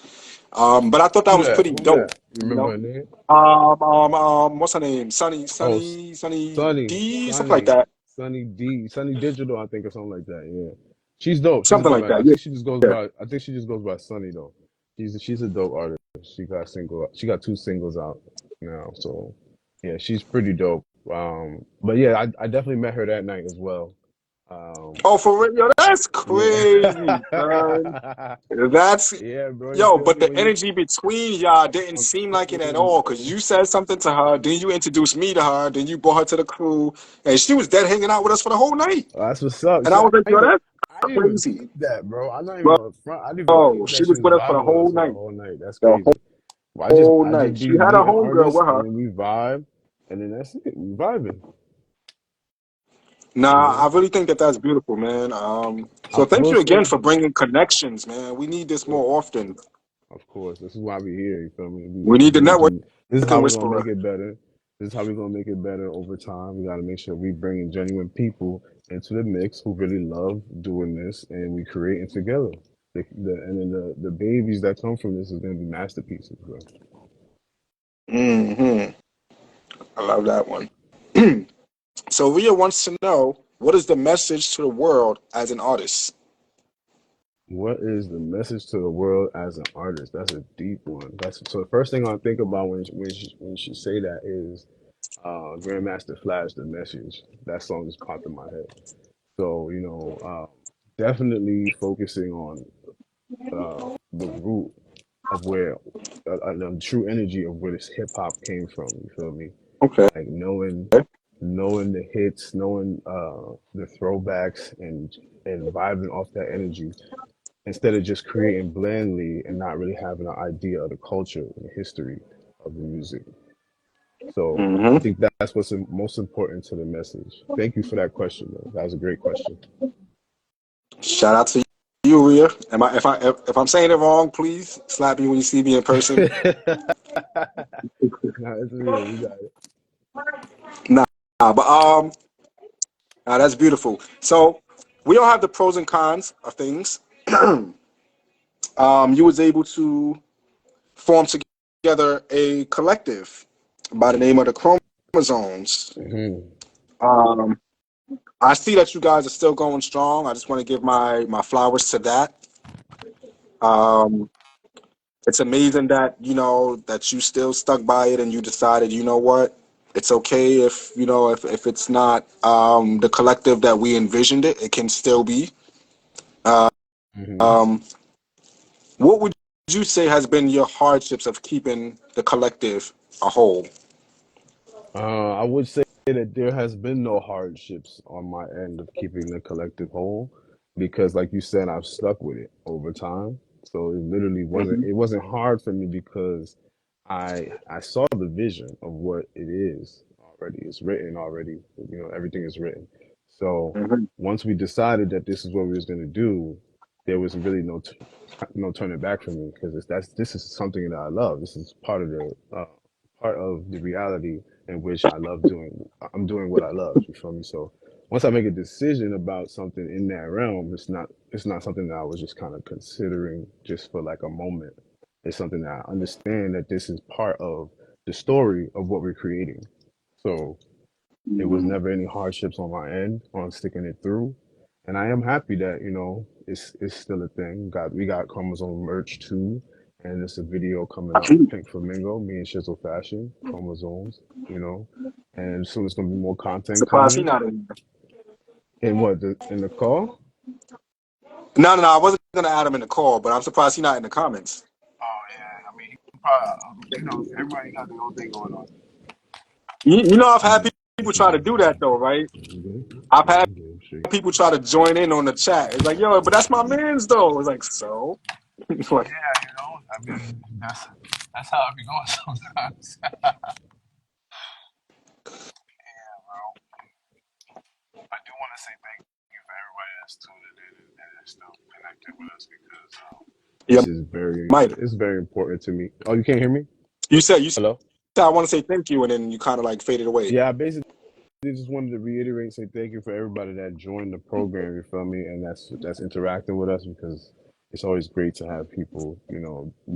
But I thought that Who was that? pretty Who dope. that? You You remember know, her name? what's her name? Sunny, Oh, Sunny, Sunny Sunny, D, something like Sunny, that. Sunny Digital, I think, or something like that. Yeah, she's dope. She's Something dope. like that. I Yeah. think she just goes by. I think she just goes by Sunny though. She's a dope artist. She got two singles out now. So yeah, she's pretty dope. But yeah, I definitely met her that night as well. Um, Oh, for real? Yo, that's yeah, crazy, son. That's yeah, bro. You yo, feel but me? the When you, energy between y'all didn't I'm seem like it at telling all. you, Cause you said something to her, then you introduced me to her, then you brought her to the crew, and she was dead hanging out with us for the whole night. that's what's up. And See, I was like, yo, that's I didn't even crazy, peep that, bro. I'm not even bro. gonna front. I didn't even peep She that she was was with us for the vibing with us whole for the night, whole night. That's the crazy. Well, whole I night. just She be had a meeting homegirl artists with and her. then we vibe and then that's it. We vibing, you Nah, I know. really think that that's beautiful, man. So I thank will you again say, for bringing connections, man. We need this more often. of course, this is why we here. You feel me? We need the We need network to. This is how and we're gonna whisperer. make it better. This is how we're gonna make it better over time. We gotta make sure we bring in genuine people into the mix who really love doing this, and we creating together. And then the babies that come from this is gonna be masterpieces, bro. Hmm. I love that one. So Ria wants to know what is the message to the world as an artist? What is the message to the world as an artist? That's a deep one. That's so. The first thing I think about when she say that is Grandmaster Flash, the message. That song just popped in my head. So definitely focusing on the root of where the true energy of where this hip hop came from. You feel me? Okay. Like knowing the hits, knowing the throwbacks, and vibing off that energy instead of just creating blandly and not really having an idea of the culture and the history of the music. So I Hmm. think that's what's most important to the message. Thank you for that question, though. That was a great question. Shout out to you, Rhea. If I'm saying it wrong, please slap me when you see me in person. Nah, it's real. You got it. Nah, but that's beautiful. So we all have the pros and cons of things. You was able to form together a collective by the name of the Chromosomes. Hmm. Um, I see that you guys are still going strong. I just want to give my flowers to that. Um, it's amazing that that you still stuck by it and you decided, you know what, it's okay if if it's not the collective that we envisioned it. It can still be. Hmm. Um, what would you say has been your hardships of keeping the collective a whole? I would say that there has been no hardships on my end of keeping the collective whole because, like you said, I've stuck with it over time. So it literally wasn't Hmm. it wasn't hard for me because I saw the vision of what it is already. It's written already. Everything is written. So Hmm. once we decided that this is what we was going to do, there was really no turning back for me because this is something that I love. This is part of the reality in which I'm doing what I love. You feel me? So once I make a decision about something in that realm, it's not something that I was just kind of considering just for like a moment. It's something that I understand that this is part of the story of what we're creating. So it was never any hardships on my end on sticking it through. And I am happy that, it's still a thing. We got chromosome merch too. And there's a video coming out with Pink Flamingo, me and Shizzle Fashion, chromosomes, you know. And soon there's gonna be more content Surprised he coming. not in there. In the call? No, no, no. I wasn't gonna add him in the call, but I'm surprised he's not in the comments. Oh yeah, I mean, he probably, everybody got their own thing going on. I've had people try to do that though, right? I've had people try to join in on the chat. It's like, yo, but that's my man's though. It's like, so. Like, Yeah, I mean, that's how it be going sometimes. I do want to say thank you for everybody that's tuned in and is still connected with us because yeah, Mike. it's very important to me. Oh, you can't hear me? You said Hello? I want to say thank you, and then you kind of like faded away. Yeah, I basically just wanted to reiterate, say thank you for everybody that joined the program. You feel me? And that's interacting with us because it's always great to have people,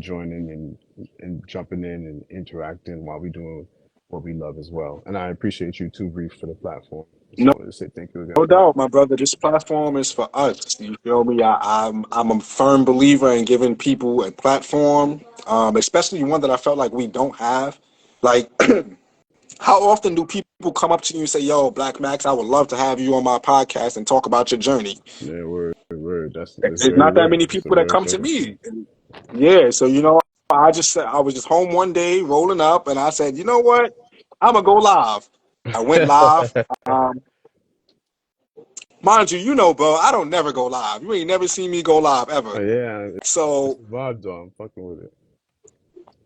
joining and jumping in and interacting while we doing what we love as well. And I appreciate you too, Brief, for the platform. Just No, wanted to say thank you again no for that. doubt, my brother. This platform is for us. You feel me? I'm a firm believer in giving people a platform, especially one that I felt like we don't have. Like, how often do people come up to you and say, "Yo, Blaq Mx, I would love to have you on my podcast and talk about your journey"? Yeah, word. That's It's very not that rare. many It's a people that rare come to circumstance. me. Yeah, so I was just home one day rolling up, and I said, you know what, I'm gonna go live. I went live. Um, Mind you, bro, I don't never go live. You ain't never seen me go live ever. Yeah, it's So the vibe though. I'm fucking with it.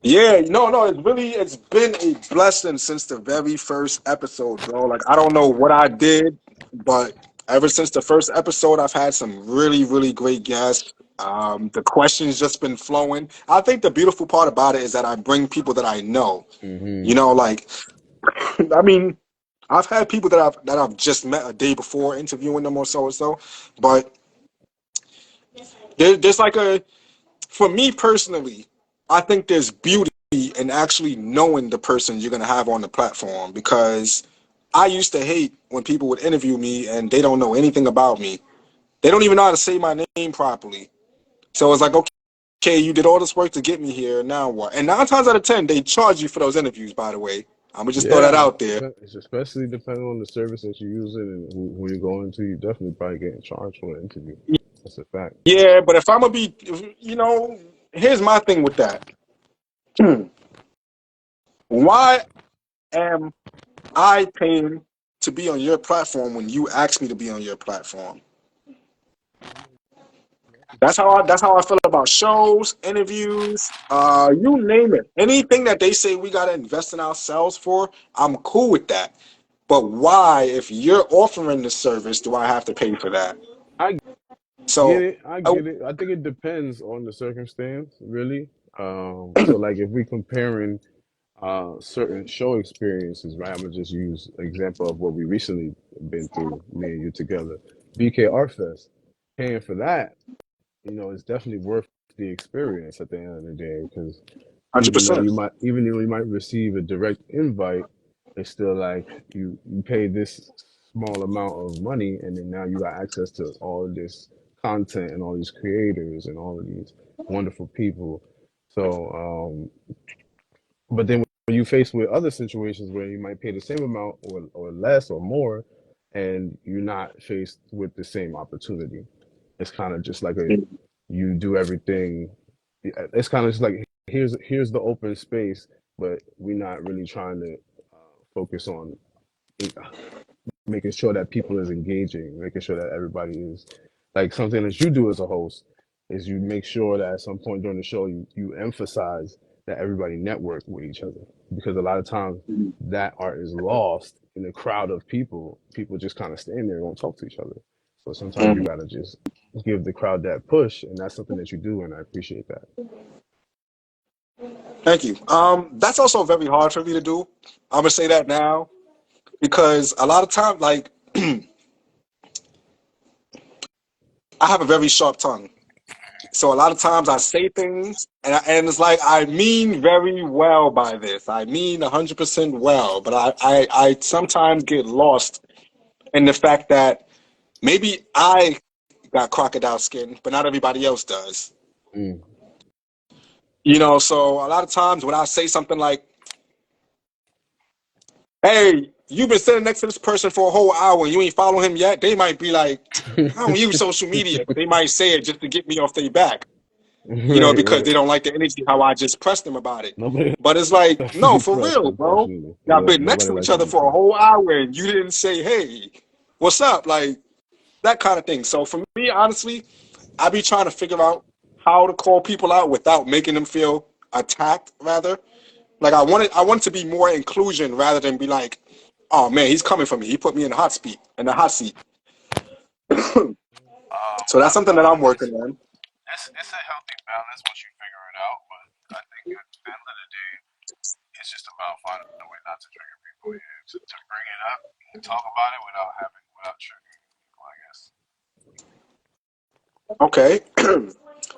yeah, no, it's been a blessing since the very first episode, bro. Like I don't know what I did, but ever since the first episode, I've had some really, really great guests. The questions just been flowing. I think the beautiful part about it is that I bring people that I know. Hmm. Like I mean, I've had people that I've just met a day before interviewing them or so, but there's like for me personally, I think there's beauty in actually knowing the person you're gonna have on the platform because I used to hate when people would interview me and they don't know anything about me. They don't even know how to say my name properly. So it's like, okay, you did all this work to get me here. Now what? And 9 times out of 10, they charge you for those interviews. By the way, I'm gonna just throw that Yeah, out there. it's especially depending on the service that you're using and who you're going to. You definitely probably getting charged for an interview. That's a fact. Yeah, but if I'm gonna be, here's my thing with that. Why am I paying to be on your platform when you ask me to be on your platform? That's how I feel about shows, interviews, you name it. Anything that they say we gotta invest in ourselves for, I'm cool with that. But why, if you're offering the service, do I have to pay for that? I get So, it. I I, get it. I think it depends on the circumstance, really. So like if we comparing certain show experiences, right? I'm gonna just use an example of what we recently been through, me and you together. BK Art Fest. Paying for that, is definitely worth the experience at the end of the day because $100%. even though you might receive a direct invite, it's still like you pay this small amount of money and then now you got access to all of this content and all these creators and all of these wonderful people. So but then when you face with other situations where you might pay the same amount or less or more and you're not faced with the same opportunity, it's kind of just like a you do everything. It's kind of just like here's the open space, but we're not really trying to focus on making sure that people is engaging, making sure that everybody is like something that you do as a host is you make sure that at some point during the show you emphasize that everybody network with each other because a lot of times that art is lost in a crowd of people. People just kind of stand there and don't talk to each other. So sometimes you Mhm. gotta just give the crowd that push, and that's something that you do, and I appreciate that. Thank you. That's also very hard for me to do. I'm gonna say that now because a lot of times, like, I have a very sharp tongue. So a lot of times I say things, and it's like I mean very well by this. I mean 100% well, but I sometimes get lost in the fact that maybe I got crocodile skin, but not everybody else does. Mm. So a lot of times when I say something like, "Hey, you've been sitting next to this person for a whole hour and you ain't follow him yet," they might be like, "I don't use social media," but they might say it just to get me off their back. Right, Because right. they don't like the energy how I just pressed them about it. Nobody But it's like, likes to no, be for pressed, real, bro. unfortunately. Y'all Yeah, been next nobody to each likes to other be for a pressed. whole hour and you didn't say, hey, what's up? Like that kind of thing. So for me, honestly, I be trying to figure out how to call people out without making them feel attacked, rather. Like I want it to be more inclusion rather than be like, oh man, he's coming for me. He put me in the hot seat. So I that's something that feel I'm it. working on. It's a healthy balance once you figure it out, but I think at the end of the day, it's just about finding a way not to trigger people, yeah, to bring it up and talk about it without triggering people, I guess. Okay.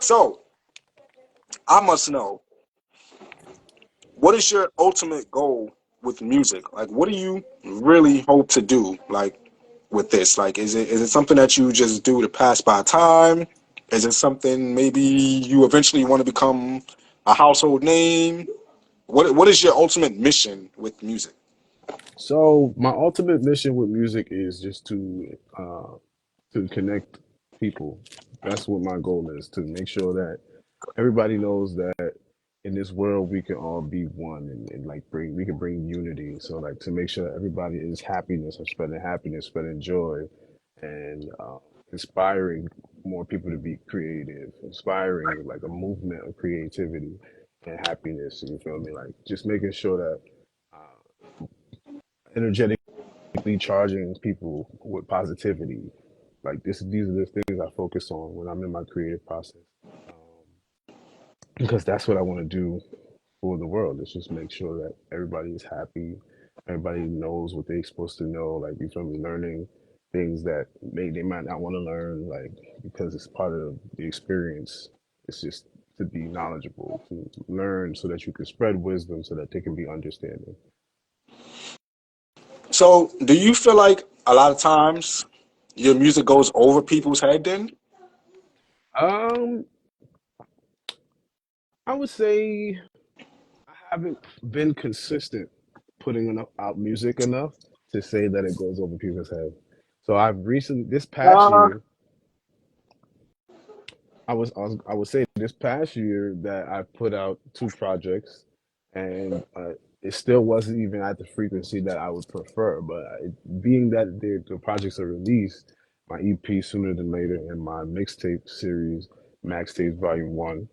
So I must know, what is your ultimate goal with music? Like, what do you really hope to do, like, with this? Like, is it something that you just do to pass by time? Is it something maybe you eventually want to become a household name? What is your ultimate mission with music? So my ultimate mission with music is just to connect people. That's what my goal is, to make sure that everybody knows that in this world we can all be one and like we can bring unity. So like to make sure that everybody is happiness, spreading joy, and inspiring more people to be creative, inspiring like a movement of creativity and happiness. You feel me? Like just making sure that energetically charging people with positivity. Like these are the things I focus on when I'm in my creative process. Because that's what I want to do for the world. Is just make sure that everybody is happy, everybody knows what they're supposed to know. Like you feel me, learning things that they might not want to learn, like because it's part of the experience. It's just to be knowledgeable, to learn, so that you can spread wisdom, so that they can be understanding. So, do you feel like a lot of times your music goes over people's head then? Um, I would say I haven't been consistent putting enough out music enough to say that it goes over people's head. So I've recently, this past Uh, year, I would say this past year that I put out two projects, and it still wasn't even at the frequency that I would prefer. But being that the projects are released, my EP sooner than later, and my mixtape series, Max Tapes Volume One.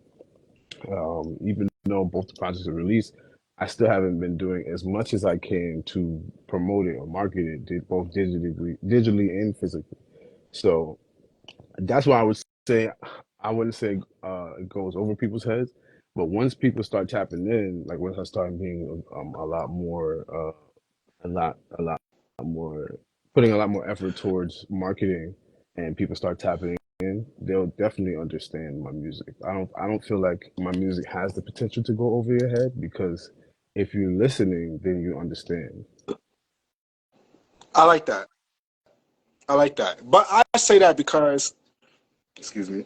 Even though both the projects are released, I still haven't been doing as much as I can to promote it or market it, both digitally and physically. So that's why say I wouldn't say it goes over people's heads, but once people start tapping in, like once I start being a lot more, a lot more, putting a lot more effort towards marketing, and people start tapping in, they'll definitely understand my music. I don't feel like my music has the potential to go over your head because if you're listening, then you understand. I like that. I like that. But I say that because, excuse me,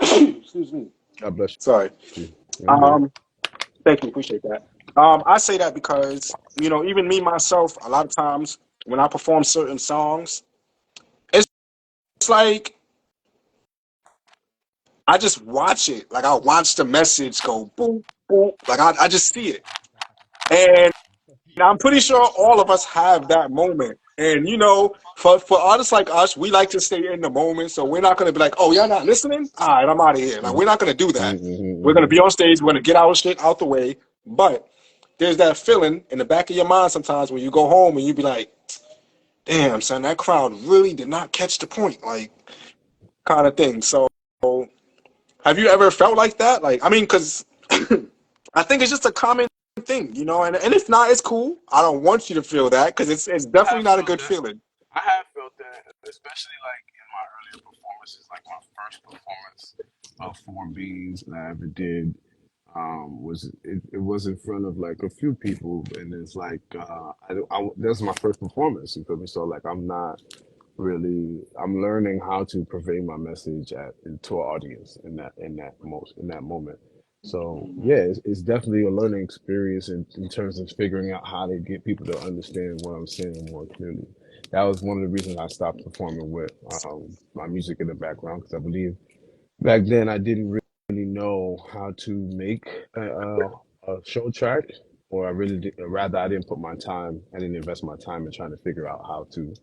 excuse me. God bless Sorry. you. You're good. Um, Thank you. Appreciate that. I say that because, even me myself, a lot of times when I perform certain songs, it's like I just watch it. Like I watch the message go boom, boom. Like I just see it. And I'm pretty sure all of us have that moment. And for artists like us, we like to stay in the moment. So we're not gonna be like, oh, y'all not listening? All right, I'm out of here. Like Mhm, we're not gonna do that. We're gonna mhm, be on stage, we're gonna get our shit out the way. But there's that feeling in the back of your mind sometimes when you go home and you be like, damn, son, that crowd really did not catch the point, like kind of thing. So have you ever felt like that? Like, I mean, because I think it's just a common thing, and if not, it's cool. I don't want you to feel that because it's I definitely have not a felt good that. feeling. I have felt that, especially like in my earlier performances, like my first performance of Four Beans that I ever did. It was in front of like a few people, and it's like that's my first performance. You feel me? So like I'm learning how to convey my message to an audience in that moment. So yeah, it's definitely a learning experience in terms of figuring out how to get people to understand what I'm saying more clearly. That was one of the reasons I stopped performing with my music in the background because I believe back then I didn't really know how to make a show track, or rather I didn't put my time, I didn't invest my time in trying to figure out how to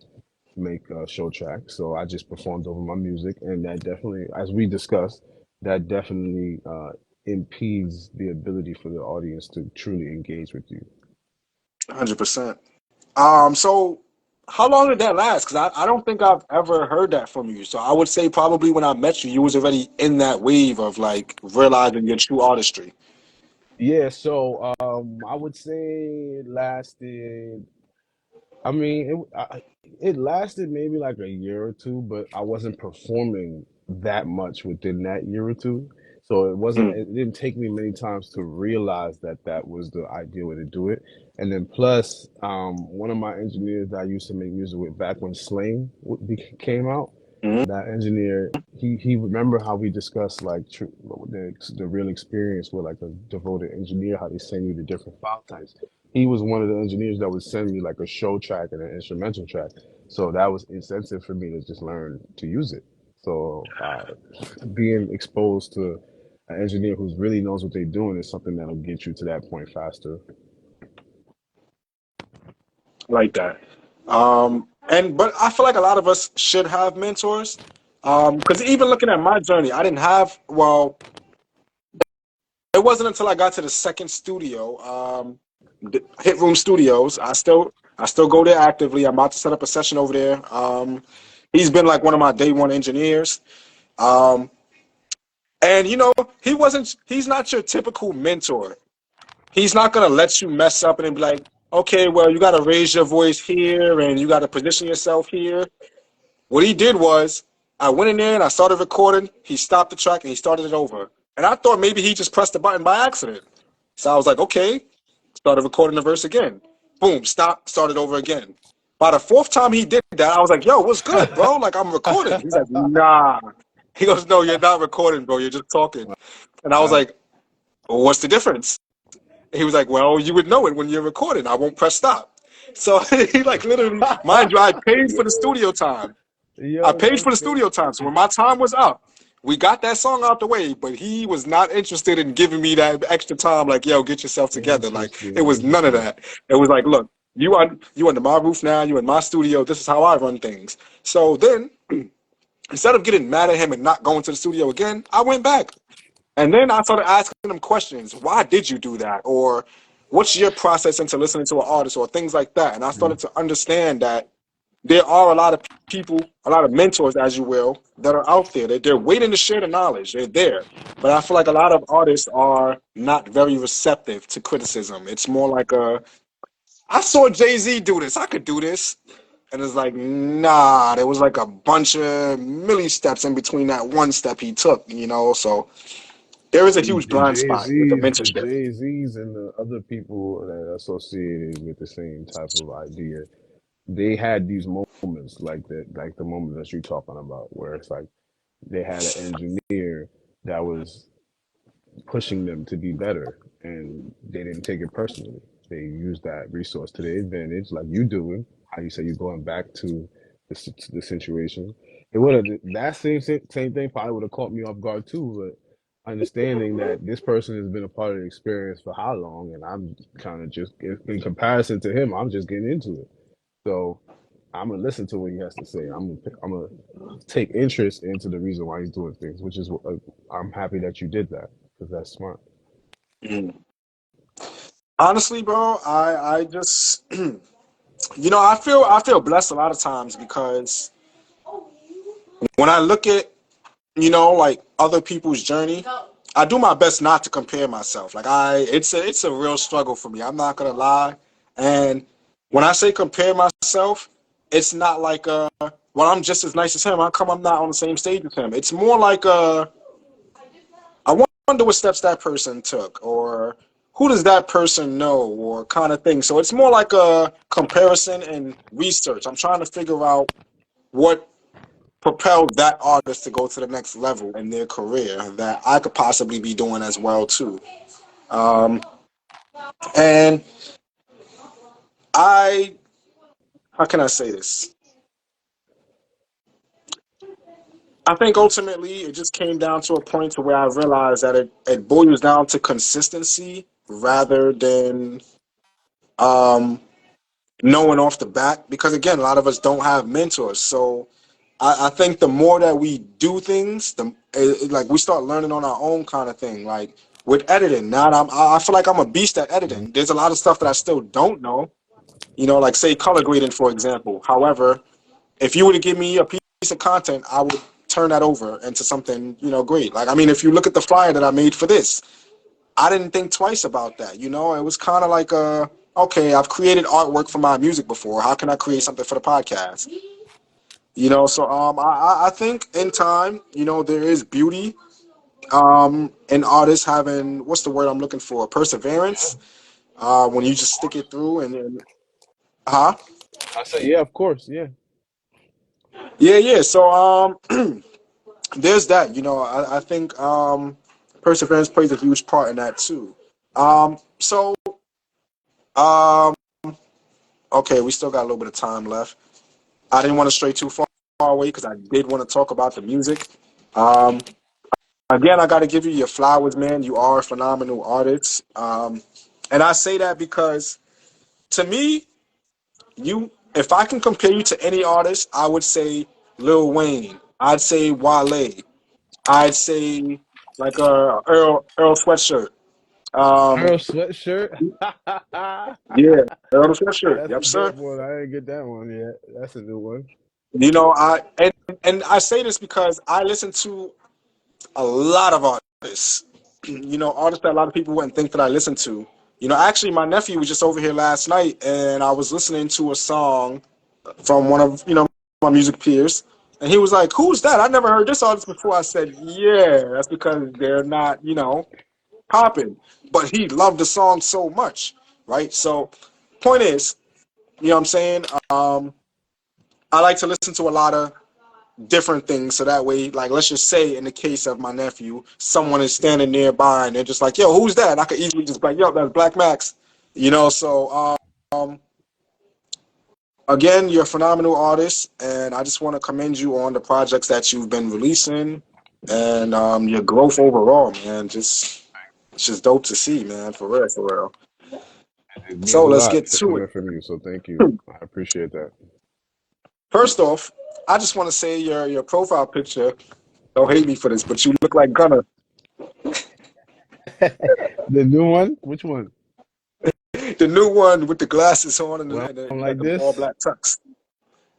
make a show track. So I just performed over my music, and that definitely, as we discussed, that definitely impedes the ability for the audience to truly engage with you. 100%. So how long did that last? Because I don't think I've ever heard that from you. So I would say probably when I met you, you was already in that wave of like realizing your true artistry. Yeah, so I would say it lasted. I mean, it lasted maybe like a year or two, but I wasn't performing that much within that year or two. So Mm. it didn't take me many times to realize that that was the ideal way to do it. And then plus, one of my engineers that I used to make music with back when Slang came out, Mhm. that engineer, he remember how we discussed like the real experience with like a devoted engineer, how they send you the different file types. He was one of the engineers that would send me like a show track and an instrumental track. So that was incentive for me to just learn to use it. So being exposed to an engineer who really knows what they're doing is something that'll get you to that point faster. Like that. But I feel like a lot of us should have mentors. Because even looking at my journey, I didn't have, well, it wasn't until I got to the second studio, Hit Room Studios. I still go there actively. I'm about to set up a session over there. He's been like one of my day one engineers. Um, and he's not your typical mentor. He's not gonna let you mess up and then be like, okay, well, you gotta raise your voice here and you gotta position yourself here. What he did was, I went in there and I started recording. He stopped the track and he started it over. And I thought maybe he just pressed the button by accident. So I was like, okay, started recording the verse again. Boom, stop, started over again. By the fourth time he did that, I was like, yo, what's good, bro? Like, I'm recording. He's like, nah. He goes, no, you're not recording, bro. You're just talking. And I was Uh, like, well, what's the difference? He was like, well, you would know it when you're recording. I won't press stop. So he like literally, mind you, I paid for the studio time. I yo, paid that's for the studio time. So when my time was up, we got that song out the way, but he was not interested in giving me that extra time. Like, yo, get yourself together. Like, it interesting, was none of interesting. that. It was like, look, you under my roof now. You in my studio. This is how I run things. So then Instead of getting mad at him and not going to the studio again, I went back. And then I started asking him questions. Why did you do that? Or what's your process into listening to an artist or things like that? And I started Mhm. to understand that there are a lot of people, a lot of mentors, as you will, that are out there. They're waiting to share the knowledge. They're there. But I feel like a lot of artists are not very receptive to criticism. It's more like I saw Jay-Z do this. I could do this. And it's like, nah, there was like a bunch of milli steps in between that one step he took, So there is a The, huge the blind Jay spot with the Z's, the mentorship. Jay Z's, and the other people that are associated with the same type of idea, they had these moments like that, like the moment that you're talking about, where it's like they had an engineer that was pushing them to be better, and they didn't take it personally. They used that resource to their advantage, like you doing. How you say you're going back to the situation. It would have that same thing probably would have caught me off guard too, but understanding that this person has been a part of the experience for how long, and I'm kind of just in comparison to him, I'm just getting into it. So I'm gonna listen to what he has to say. I'm gonna take interest into the reason why he's doing things, which is I'm happy that you did that because that's smart. Mm. Honestly, bro, I just I feel blessed a lot of times because when I look at like other people's journey, I do my best not to compare myself. Like it's a real struggle for me. I'm not gonna lie. And when I say compare myself, it's not like well, I'm just as nice as him. How come I'm not on the same stage as him? It's more like I wonder what steps that person took, or who does that person know, or kind of thing. So it's more like a comparison and research. I'm trying to figure out what propelled that artist to go to the next level in their career that I could possibly be doing as well too. Um, and I, how can I say this? I think ultimately it just came down to a point to where I realized that it boils down to consistency rather than um, knowing off the bat. Because again, a lot of us don't have mentors. So I think the more that we do things, like we start learning on our own kind of thing. Like with editing, now I feel like I'm a beast at Mhm. editing. There's a lot of stuff that I still don't know. Like say color grading, for example. However, if you were to give me a piece of content, I would turn that over into something great. Like I mean, if you look at the flyer that I made for this, I didn't think twice about that. It was kind of like okay, I've created artwork for my music before. How can I create something for the podcast? So I think in time, there is beauty in artists having, what's the word I'm looking for, perseverance. When you just stick it through and huh? I said, yeah, of course, yeah. Yeah. So there's that. I think perseverance plays a huge part in that too. So um okay, we still got a little bit of time left. I didn't want to stray too far away because I did want to talk about the music. Um, Again, I got to give you your flowers, man. You are a phenomenal artist. And I say that because to me, if I can compare you to any artist, I would say Lil Wayne. I'd say Wale. I'd say like Earl Sweatshirt. Um, Earl sweatshirt. yeah, Earl Sweatshirt. That's a Yep, sir. dope one. I didn't get that one yet. That's a new one. I I say this because I listen to a lot of artists. Artists that a lot of people wouldn't think that I listen to. Actually, my nephew was just over here last night, and I was listening to a song from one of my music peers, and he was like, "Who's that? I never heard this artist before." I said, "Yeah, that's because they're not popping," but he loved the song so much, right? So, point is, what I'm saying. I like to listen to a lot of different things so that way, like, let's just say in the case of my nephew, someone is standing nearby and they're just like, yo, who's that? And I could easily just be like, yo, that's Blaq Mx. So again, you're a phenomenal artist, and I just want to commend you on the projects that you've been releasing and your growth overall, man. It's just dope to see, man, for real, for real. It So means a let's lot get for to coming from you. So thank you. it. I appreciate that. First off, I just want to say your profile picture. Don't hate me for this, but you look like Gunna. The new one? Which one? The new one with the glasses on and, Well, you I'm got like them all this. black tux.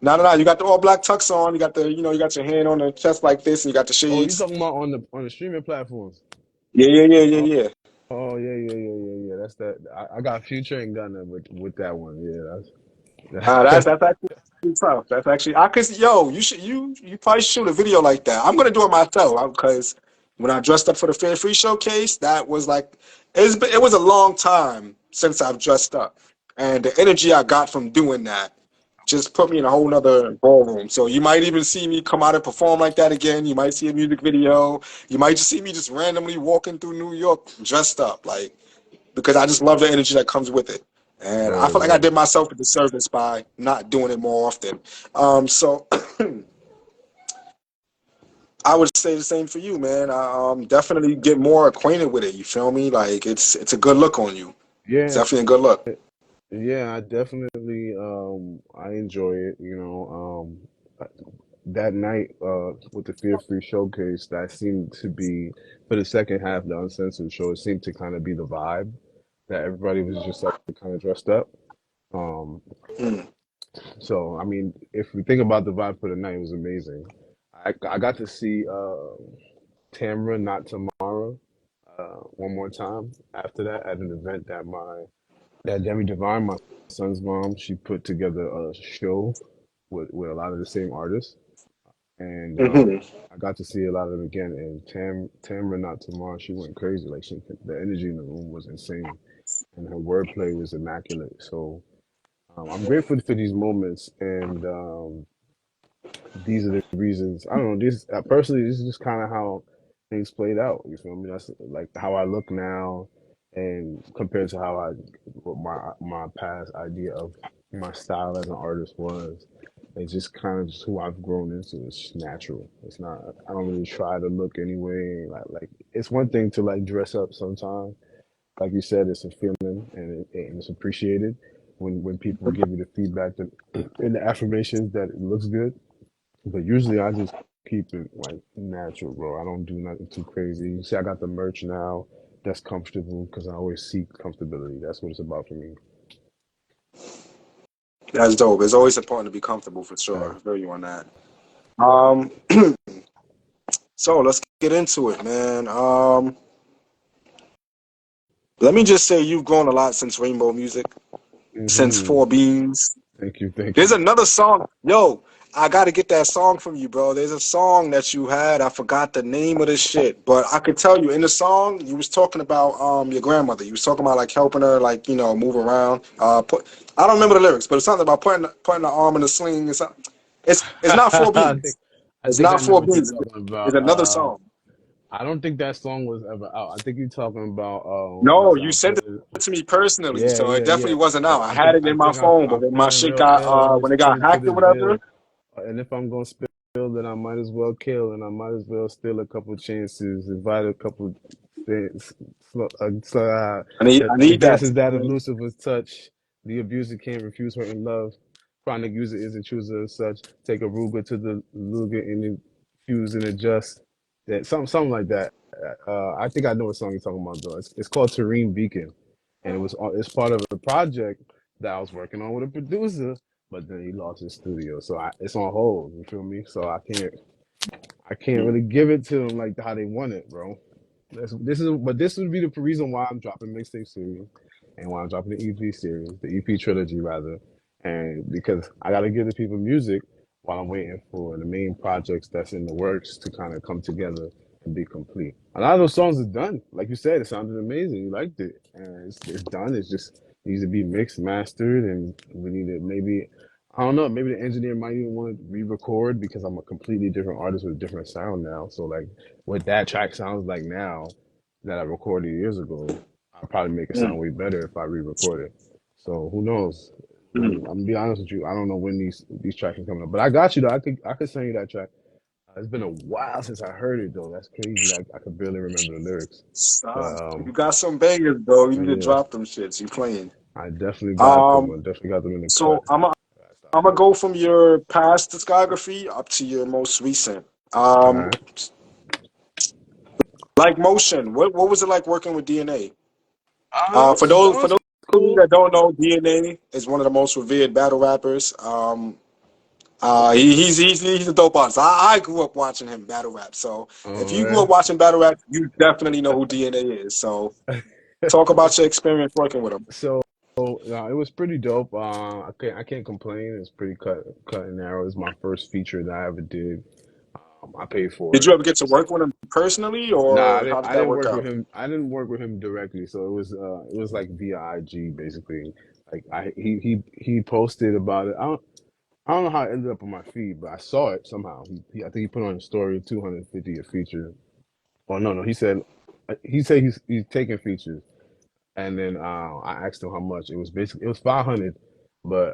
No, no, no. You got the all black tux on. You got you got your hand on the chest like this, and you got the Oh, you shades. talking about on the streaming platforms? Yeah, yeah, yeah, yeah, Oh, yeah. oh yeah, yeah, yeah, yeah, yeah. That's that. I got Future and Gunna with that one. Yeah, That's actually tough. That's actually I could yo. You probably shoot a video like that. I'm gonna do it myself because when I dressed up for the Fair Free Showcase, that was like it was a long time since I've dressed up, and the energy I got from doing that just put me in a whole nother ballroom. So you might even see me come out and perform like that again. You might see a music video. You might just see me just randomly walking through New York dressed up, like because I just love the energy that comes with it. And I word, feel like I word. did myself a disservice by not doing it more often. So I would say the same for you, man. Definitely get more acquainted with it. You feel me? Like it's a good look on you. It's Yeah, definitely a good look. yeah. I definitely I enjoy it. That night with the Fear Free Showcase, that seemed to be for the second half, the uncensored show. It seemed to kind of be the vibe that everybody was just like kind of dressed up. Um, Mm. so I mean, if we think about the vibe for the night, it was amazing. I got to see Tamra Not Tomorrow one more time after that at an event that Demi Divine, my son's mom, she put together a show with a lot of the same artists, and Hmm. I got to see a lot of them again. And Tamra Not Tomorrow, she went crazy. Like the energy in the room was insane, and her wordplay was immaculate. So I'm grateful for these moments, and these are the reasons. I don't know. This personally, this is just kind of how things played out. You feel me? That's like how I look now, and compared to how what my past idea of my style as an artist was. It's just kind of just who I've grown into. It's just natural. It's not. I don't really try to look anyway. Like it's one thing to like dress up sometimes. Like you said, it's a feeling and it's appreciated when people give you the feedback and the affirmations that it looks good. But usually I just keep it like natural, bro. I don't do nothing too crazy. You see, I got the merch now that's comfortable because I always seek comfortability. That's what it's about for me. That's dope. It's always important to be comfortable for Yeah. sure. I feel you on that. Um, so let's get into it, man. Let me just say you've grown a lot since Rainbow Music, since Hmm. Four Beans. Thank you. Thank There's you. another song. Yo, I got to get that song from you, bro. There's a song that you had. I forgot the name of the shit, but I could tell you in the song you was talking about your grandmother. You was talking about like helping her like move around. I don't remember the lyrics, but it's something about putting the arm in a sling. It's something. It's not Four I Beans. think I It's think I not know Four what you're Beans. talking It's about. another song. I don't think that song was ever out. I think you're talking about No, was you put sent it. it to me personally, Yeah, so it yeah, definitely yeah. wasn't out. I I had think it in my phone, but I'm when my feeling shit real got ill. Always when it got put it to hacked or the whatever. bill. And if I'm gonna spill, then I might as well kill, and I might as well steal a couple chances, invite a couple things. I The need that. dance is that of Lucifer's touch. The abuser can't refuse her in love. Chronic user isn't chooser as such. Take a Ruger to the Luger and infuse and adjust. That something like that. I think I know what song you're talking about though. It's called Terrene Beacon, and it's part of a project that I was working on with a producer, but then he lost his studio, so it's on hold. You feel me? So I can't really give it to them like how they want it, bro. This would be the reason why I'm dropping mixtape series and why I'm dropping the EP series, the EP trilogy rather, and because I got to give the people music while I'm waiting for the main projects that's in the works to kind of come together and be complete. A lot of those songs are done, like you said, it sounded amazing. You liked it, and it's done. It just needs to be mixed, mastered, and we need to maybe I don't know. Maybe the engineer might even want to re-record because I'm a completely different artist with a different sound now. So like what that track sounds like now that I recorded years ago, I'll probably make it sound Mm, way better if I re-record it. So who knows? I'm mm. gonna be honest with you. I don't know when these tracks are coming up, but I got you though. I could send you that track. It's been a while since I heard it though. That's crazy. That I could barely remember the lyrics. But You got some bangers, bro. You need to yeah, drop them shits. You playing? I definitely got them. Um, I definitely got them in the cut. so I'm I'm gonna go from your past discography up to your most recent. All Um, right. like Motion. What was it like working with DNA? It For was those of you cool. that don't know, DNA is one of the most revered battle rappers. He's a dope artist. I grew up watching him battle rap. So if you grew Oh, up watching battle rap, you definitely know who DNA is. So man. talk about your experience working with him. So no, it was pretty dope. I can't complain. It's pretty cut and narrow. It's my first feature that I ever did. I paid for Did it. you ever get to work with him personally, Nah, or how did I that didn't work work with out? him. I didn't work with him directly. So it was like via IG basically. Like he posted about it. I don't know how it ended up on my feed, but I saw it somehow. I think he put on a story 250 a feature. Oh no, he said he's taking features. And then I asked him how much. It was 500, but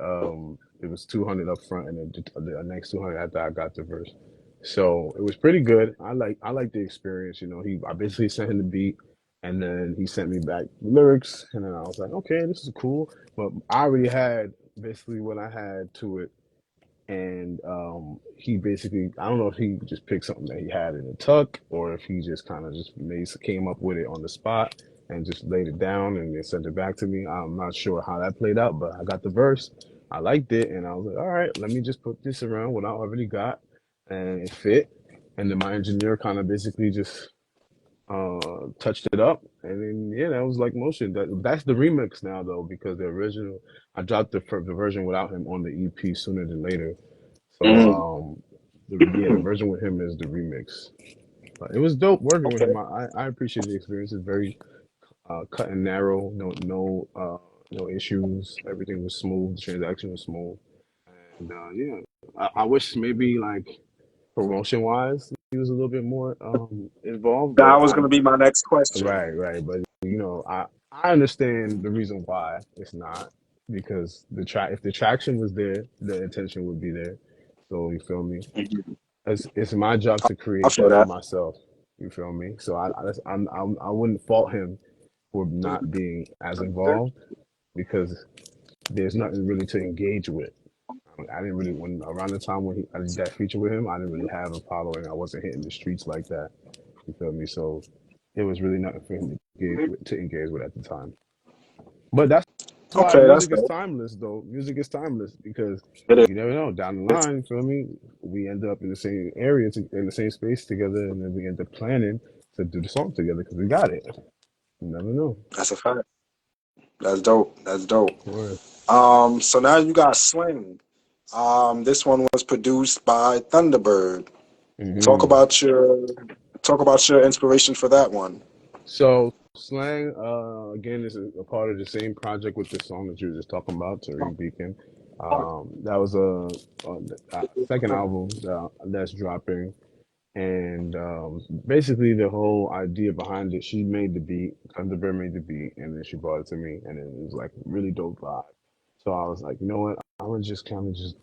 it was 200 up front, and then the next 200 after I got the verse. So it was pretty good. I like the experience. I basically sent him the beat, and then he sent me back the lyrics, and then I was like, okay, this is cool. But I already had basically what I had to it, and he basically, I don't know if he just picked something that he had in the tuck, or if he just kind of just came up with it on the spot and just laid it down and then sent it back to me. I'm not sure how that played out, but I got the verse, I liked it, and I was like, all right, let me just put this around what I already got, and it fit. And then my engineer kind of basically just touched it up, and then yeah, that was like Motion. That's the remix now though, because the original, I dropped the version without him on the EP sooner than later. So Mm. the version with him is the remix. But it was dope working with Okay. him. I appreciate the experience. It's very cut and narrow. No issues. Everything was smooth. The transaction was smooth. And yeah, I wish maybe like promotion wise he was a little bit more involved. That But was gonna be my next question. right. But I understand the reason why it's not, because if the traction was there, the intention would be there. So you feel me? Mhm. It's my job to I create feel that for that. myself. You feel me? So I wouldn't fault him for not being as involved, because there's nothing really to engage with. I didn't really, when around the time when I did that feature with him, I didn't really have a following. I wasn't hitting the streets like that. You feel me? So there was really nothing for him to engage with at the time. But that's why Okay, that's music is dope. timeless, though. Music is timeless because It you never know. Down the is. line, feel me? We end up in the same area, in the same space together, and then we end up planning to do the song together because we got it. You never know. That's a fact. That's dope. That's dope. Or So now you got Swing. This one was produced by Thunderbird. Talk hmm about your talk about your inspiration for that one. So slang again is a part of the same project with the song that you were just talking about, Tariq Beacon. That was a second album that's dropping. And basically, the whole idea behind it, she made the beat, Thunderbird made the beat, and then she brought it to me, and then it was like a really dope vibe. So I was like, you know what, I would just kind of just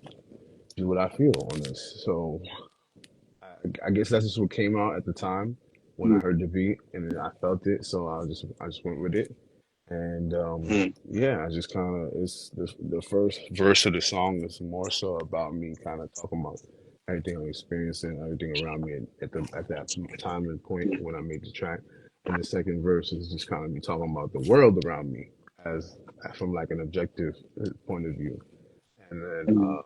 do what I feel on this. So I guess that's just what came out at the time when I heard the beat, and then I felt it, so I just went with it. And Mm. yeah, I just kind of, it's the first verse of the song is more so about me kind of talking about everything I'm experiencing, everything around me at that time and point when I made the track. And the second verse is just kind of me talking about the world around me as from like an objective point of view. And then Mm.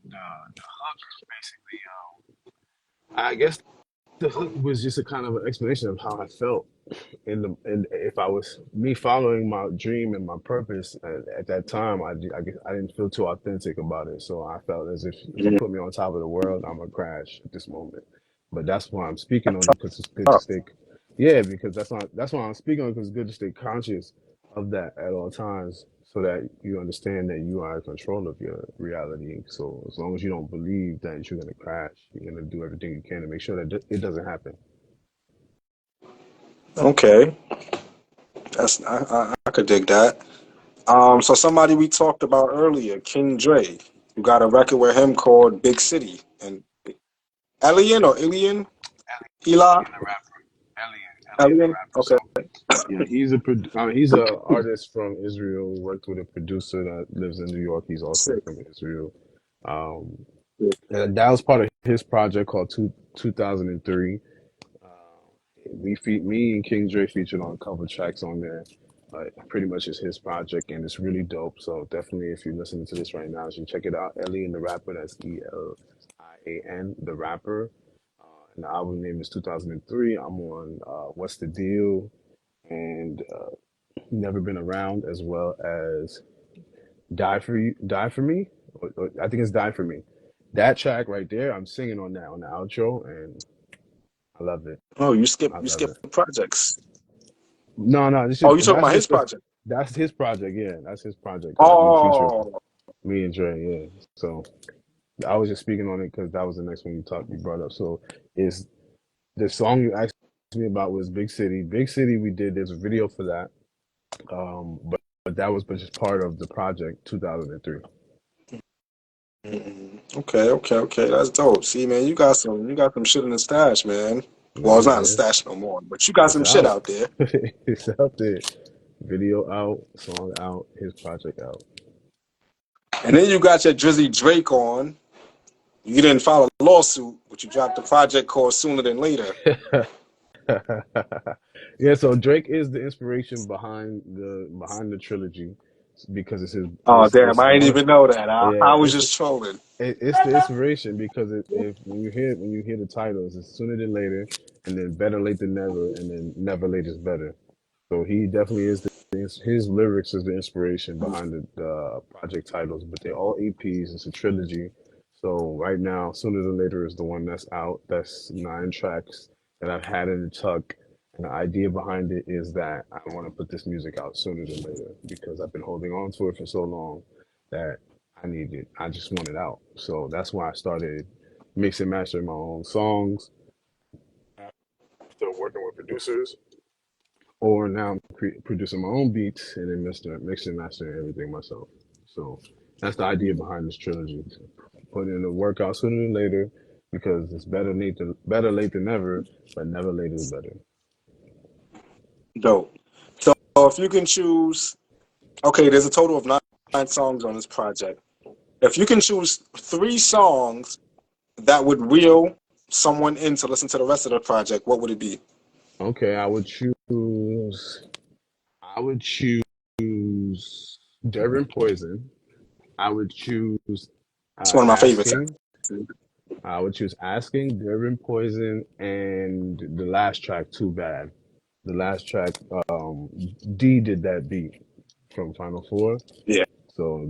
the hook basically, I guess the hook was just a kind of an explanation of how I felt and if I was me following my dream and my purpose at that time, I guess I didn't feel too authentic about it. So I felt as if you Mm. put me on top of the world, I'm gonna crash at this moment. But that's why I'm speaking on it, because it's good to stay. Yeah, because that's why I'm speaking on it, because it's good to stay conscious of that at all times, so that you understand that you are in control of your reality. So as long as you don't believe that you're gonna crash, you're gonna do everything you can to make sure that it doesn't happen. Okay, I could dig that. So somebody we talked about earlier, King Dre. You got a record with him called Big City and Alien or Alien? Eli? Alien the Alien? rapper. Okay. So yeah, he's a artist from Israel. Worked with a producer that lives in New York. He's also Sick. from Israel. Um, and that was part of his project called 2003. Me and King Dre featured on a couple tracks on there. Pretty much is his project, and it's really dope. So definitely, if you're listening to this right now, you should check it out. Ellie and the Rapper. That's Elian, the Rapper. And the album name is 2003. I'm on What's the Deal and Never Been Around, as well as Die for Me. I think it's Die for Me. That track right there, I'm singing on that on the outro, and I love it. Oh, I you love skip it. projects. No, no, this Oh, is you talking about his project? that's his project. Yeah, that's his project. We featured Oh, me and Dre. Yeah, so I was just speaking on it because that was the next one you brought up. So is the song you asked me about was Big City. Big City, we did. There's a video for that. But that was just part of the project 2003. okay, okay, okay. That's dope. See, man, you got some shit in the stash, man. Well, it's not in the Yeah, stash no more, but you got it's some shit out. out there. It's out there. Video out, song out, his project out. And then you got your Drizzy Drake on. You didn't file a lawsuit, but you dropped a project called Sooner Than Later. Yeah, so Drake is the inspiration behind the trilogy because Oh, damn, it's I didn't one even know that. I yeah was just trolling. it's the inspiration because if when you hear the titles, it's sooner than later, and then better late than never, and then never late is better. So he definitely is his lyrics is the inspiration behind the project titles, but they're all EPs. It's a trilogy. So right now, sooner than later is the one that's out. That's 9 tracks that I've had in the tuck. And the idea behind it is that I want to put this music out sooner than later because I've been holding on to it for so long that I need it. I just want it out. So that's why I started mixing, mastering my own songs, still working with producers, or now I'm producing my own beats and then mixing, mastering everything myself. So that's the idea behind this trilogy. Put in the workout sooner than later because it's better late than never, but never late is better. Dope. So if you can choose, okay, there's a total of nine songs on this project. If you can choose three songs that would reel someone in to listen to the rest of the project, what would it be? Okay, I would choose Durban Poison. I would choose It's one of my favorites. Asking. I would choose Asking, Durban Poison, and the last track, Too Bad. The last track, D did that beat from Final Four. Yeah. So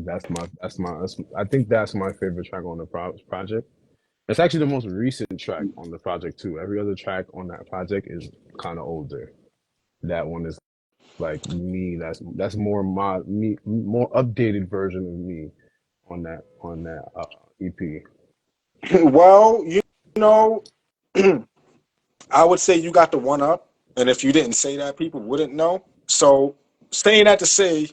I think that's my favorite track on the project. It's actually the most recent track on the project too. Every other track on that project is kind of older. That one is like me. That's more more updated version of me on that EP. Well, you know, I would say you got the one up, and if you didn't say that, people wouldn't know. So saying that to say,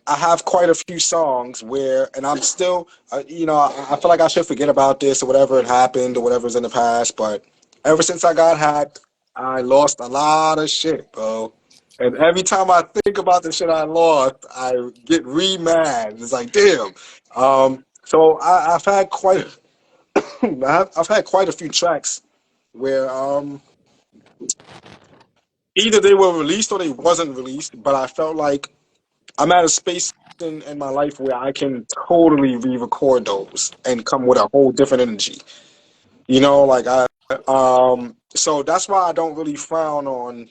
I have quite a few songs where, and I'm still, I feel like I should forget about this or whatever had happened or whatever's in the past. But ever since I got hacked, I lost a lot of shit, bro. And every time I think about the shit I lost, I get re-mad. It's like, damn. So I've had quite, I've had quite a few tracks where either they were released or they wasn't released, but I felt like I'm at a space in my life where I can totally re-record those and come with a whole different energy. Like so that's why I don't really frown on,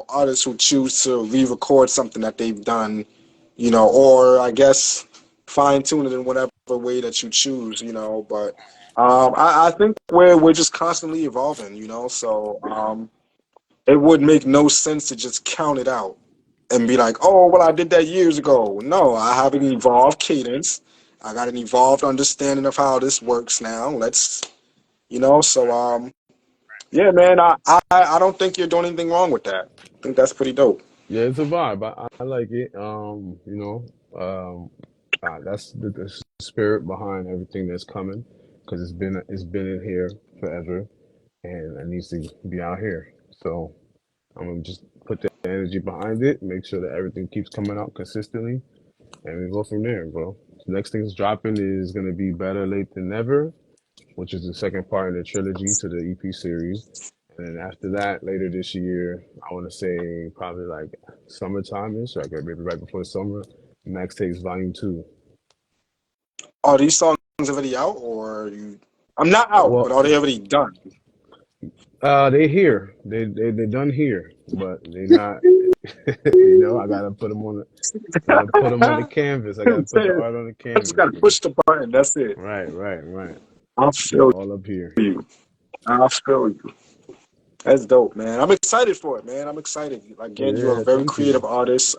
artists who choose to re-record something that they've done, or I guess fine tune it in whatever way that you choose, but I think we're just constantly evolving, so it would make no sense to just count it out and be like, oh, well, I did that years ago. No, I have an evolved cadence. I got an evolved understanding of how this works now. So yeah, man, I don't think you're doing anything wrong with that. I think that's pretty dope. Yeah, it's a vibe. I like it. That's the spirit behind everything that's coming because it's been in here forever and it needs to be out here. So I'm gonna just put the energy behind it, make sure that everything keeps coming out consistently, and we go from there, bro. The next thing that's dropping is gonna be Better Late Than Never, which is the second part in the trilogy to the EP series. And then after that, later this year, I want to say probably like summertime ish, like maybe right before the summer, Max Takes Volume 2. Are these songs already out, or you? I'm not out, but Well, are they already done? they here. They done here, but they not. You know, I gotta put them on the. I gotta put them on the canvas. I gotta put the art on the I just canvas. gotta push the button. That's it. Right, right, right. I They're feel all up here. you. I feel you. That's dope, man. I'm excited for it, man. I'm excited. Again, you're a Yeah, very thank you. creative artist,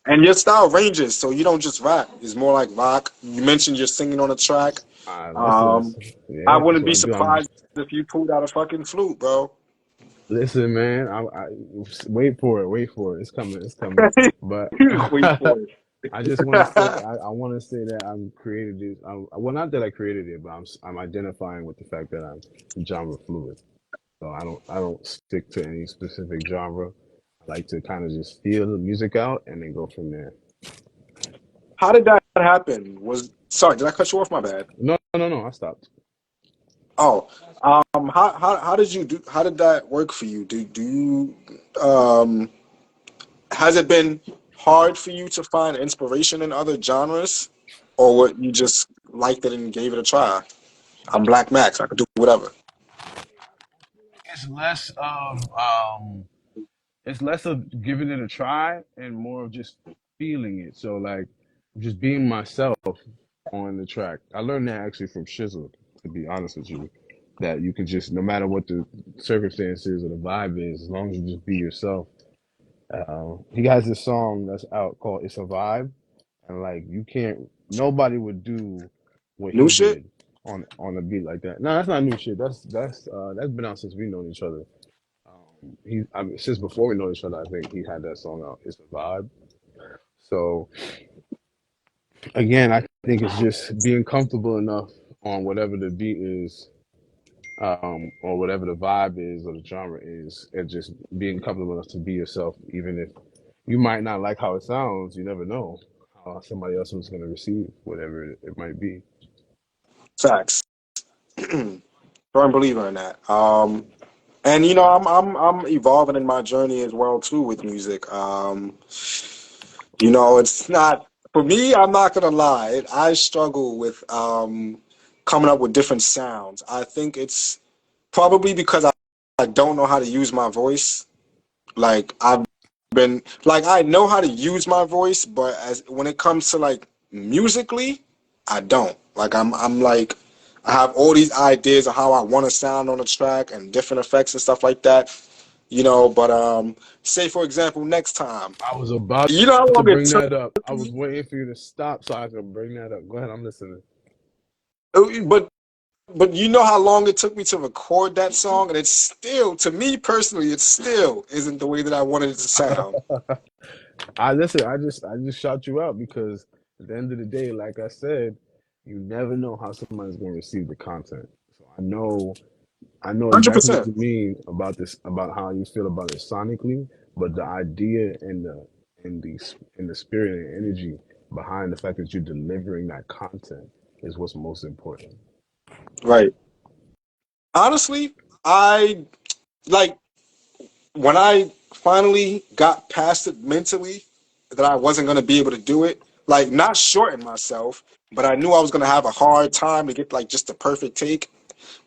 and your style ranges. So you don't just rap. It's more like rock. You mentioned you're singing on a track. Listen, Um, I yeah, that's wouldn't what be I do. I'm surprised if you pulled out a fucking flute, bro. listen, man. I wait for it. Wait for it. It's coming. It's coming. But Wait for it. I just want to say, I want to say that I'm created this. Well, not that I created it, but I'm identifying with the fact that I'm genre fluid. So I don't stick to any specific genre. I like to kind of just feel the music out and then go from there. How did that happen? Was sorry, did I cut you off? My bad. No, no, no. I stopped. Oh, how did you do? How did that work for you? Do you has it been hard for you to find inspiration in other genres, or what you just liked it and gave it a try? I'm Blaq Mx. I could do whatever. It's less of it's less of giving it a try and more of just feeling it. So like just being myself on the track. I learned that actually from Shizzle, to be honest with you. That you can just no matter what the circumstances or the vibe is, as long as you just be yourself. He has this song that's out called "It's a Vibe," and like you can't, nobody would do what New he shit? did on a beat like that. No, that's not new shit. That's been out since we known each other. I mean, since before we know each other, I think he had that song out. It's a vibe. So again, I think it's just being comfortable enough on whatever the beat is, or whatever the vibe is or the genre is, and just being comfortable enough to be yourself, even if you might not like how it sounds. You never know how somebody else is going to receive whatever it might be. Facts. Firm believer in that. And I'm evolving in my journey as well too with music. It's not for me. I'm not gonna lie. I struggle with coming up with different sounds. I think it's probably because I don't know how to use my voice. Like I've been like I know how to use my voice, but as when it comes to like musically, I don't. Like I'm like I have all these ideas of how I want to sound on a track and different effects and stuff like that. But say for example, next time, I was about you know how to long it bring took that up. I was me, waiting for you to stop so I could bring that up. Go ahead, I'm listening. but you know how long it took me to record that song, and it's still, to me personally, it still isn't the way that I wanted it to sound. I listen. I just shout you out because at the end of the day, like I said, you never know how somebody's going to receive the content. So I know Hundred exactly what percent. you mean about this, about how you feel about it sonically, but the idea and the and the spirit and energy behind the fact that you're delivering that content is what's most important. Right. Honestly, I like when I finally got past it mentally that I wasn't going to be able to do it, like not shorten myself, but I knew I was going to have a hard time to get like just the perfect take.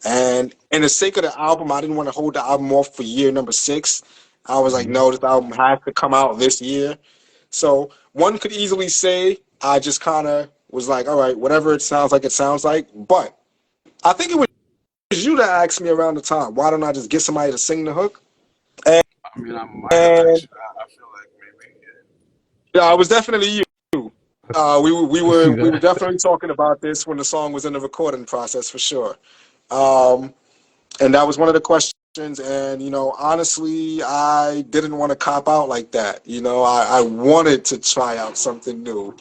And in the sake of the album, I didn't want to hold the album off for year number six. I was like, Hmm. no, this album has to come out this year. So one could easily say I just kind of was like, all right, whatever it sounds like. But I think it was you that asked me around the time, why don't I just get somebody to sing the hook? And, I mean, I might have and actually. I feel like maybe. yeah, it was definitely you. I see We were that. definitely talking about this when the song was in the recording process for sure. Um, and that was one of the questions. And honestly, I didn't want to cop out like that. I wanted to try out something new.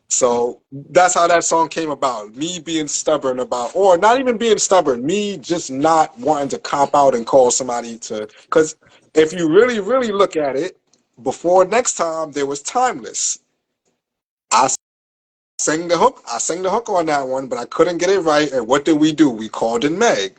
So that's how that song came about. Me being stubborn about, or not even being stubborn, me just not wanting to cop out and call somebody to. Because if you really, really look at it, before next time, there was Timeless. I sang the hook. I sang the hook on that one, but I couldn't get it right. And what did we do? We called in Meg.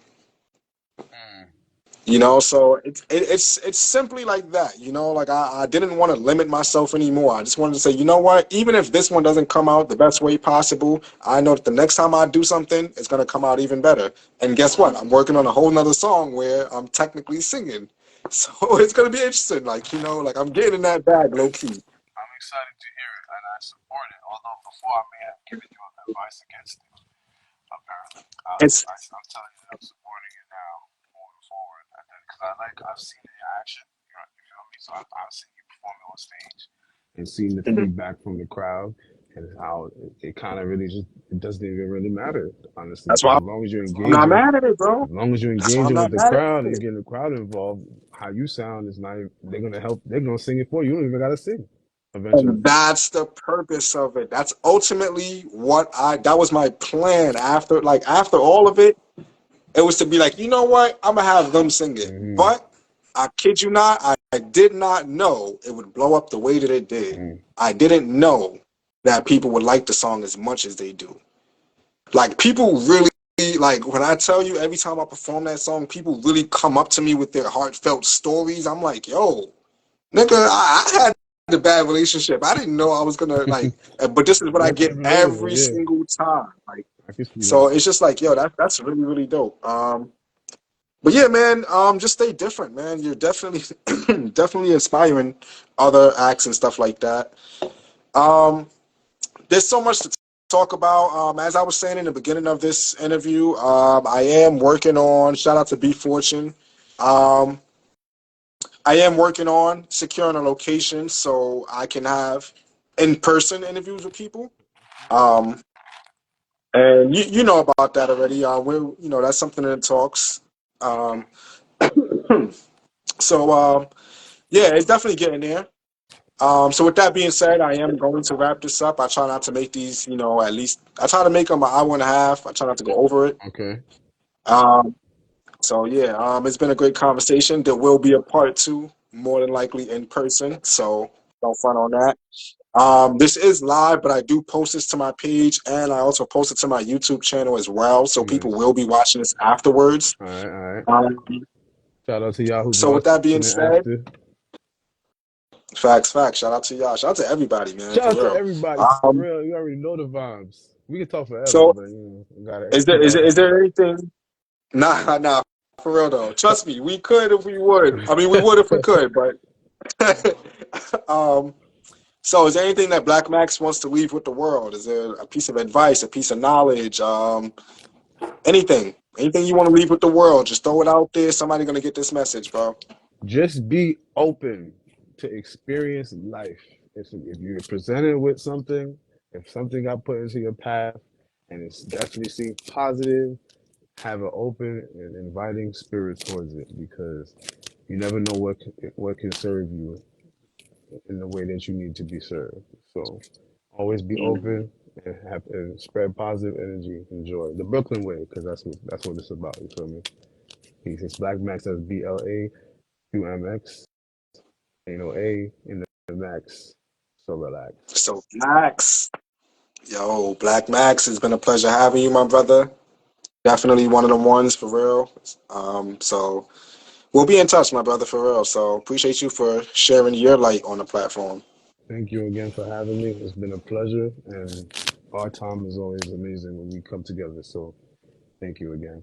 Mm. So it's simply like that. Like I didn't want to limit myself anymore. I just wanted to say, you know what? Even if this one doesn't come out the best way possible, I know that the next time I do something, it's gonna come out even better. And guess what? I'm working on a whole nother song where I'm technically singing. So it's gonna be interesting. Like I'm getting in that bag low key. I'm excited to hear it, and I support it. Although before I may have given you advice against it, apparently, It's I'm telling you that I'm supporting it now, moving forward. And then, because I've seen it in action. You feel me? So I've seen you performing on stage and seen the feedback from the crowd, and how it kind of really just it doesn't even really matter, honestly, that's because why as long as you're I'm not engaging, mad at it, bro. as long as you're That's why I'm engaging with not the mad at crowd and you're it. getting the crowd involved, how you sound is not. They're gonna help. They're gonna sing it for you. You don't even gotta sing. Eventually. And that's the purpose of it. That's ultimately that was my plan after all of it. It was to be like, you know what? I'm gonna have them sing it. Hmm. But I kid you not, I did not know it would blow up the way that it did. Mm. I didn't know that people would like the song as much as they do. Like people really like when I tell you every time I perform that song, people really come up to me with their heartfelt stories. I'm like, yo, nigga, I had a bad relationship. I didn't know I was gonna but this is what I That's get relatable. every Yeah, single time. Like, I can see so that. it's just like, yo, that's really really dope. But yeah, man, just stay different, man. You're definitely definitely inspiring other acts and stuff like that. Um, there's so much to talk about. As I was saying in the beginning of this interview, I am working on. Shout out to B Fortune. Um, I am working on securing a location so I can have in-person interviews with people. Um, and you know about that already. That's something in the talks. Um, so yeah, it's definitely getting there. So with that being said, I am going to wrap this up. I try not to make these, at least I try to make them an hour and a half. I try not to go over it. Okay. Um, so yeah, it's been a great conversation. There will be a part two, more than likely in person. So don't front on that. This is live, but I do post this to my page, and I also post it to my YouTube channel as well. So people Nice. will be watching this afterwards. All right. All right. Um, Shout out to y'all who's so with watching that being it said, after. facts. Shout out to y'all. Shout out to everybody, man, Shout for out to real. everybody for Um, real. You already know the vibes. We can talk forever, so but we gotta is there keep is our there, is answers. there anything? Nah, for real though. Trust me, we could if we would. I mean, we would if we could, but um. So, is there anything that Blaq Mx wants to leave with the world? Is there a piece of advice, a piece of knowledge, anything you want to leave with the world? Just throw it out there. Somebody gonna get this message, bro. Just be open to experience life. If you're presented with something, if something got put into your path, and it's definitely seems positive, have an open and inviting spirit towards it, because you never know what can serve you in the way that you need to be served. So always be Mm. open and spread positive energy and joy. The Brooklyn way, because that's what it's about. You feel me? Peace. It's Blaq Mx. That's BLAQMX. Ain't no A in the Max. So relax. So, Max, yo, Blaq Mx, it's been a pleasure having you, my brother. Definitely one of the ones for real. So we'll be in touch, my brother, for real. So appreciate you for sharing your light on the platform. Thank you again for having me. It's been a pleasure, and our time is always amazing when we come together. So thank you again.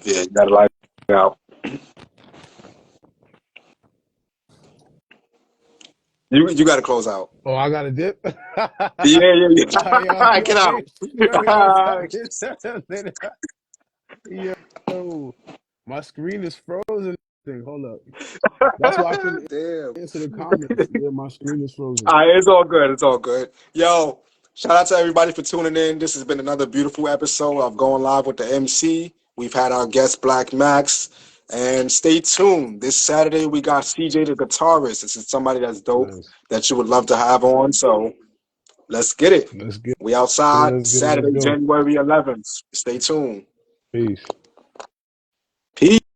Yeah, you gotta like out. You gotta close out. Oh, I got a dip. Yeah. Yo, Get out. you already know what time it is. Yo, my screen is frozen. Hold up. That's why I couldn't Damn. answer the comments. Yeah, my screen is frozen. All right, it's all good. It's all good. Yo, shout out to everybody for tuning in. This has been another beautiful episode of Going Live with the MC. We've had our guest Blaq Mx. And stay tuned. This Saturday we got CJ the guitarist. This is somebody that's dope Nice. that you would love to have on. So let's get it. Let's get We it. outside Let's get it. Let's Saturday, go. January 11th. Stay tuned. Peace.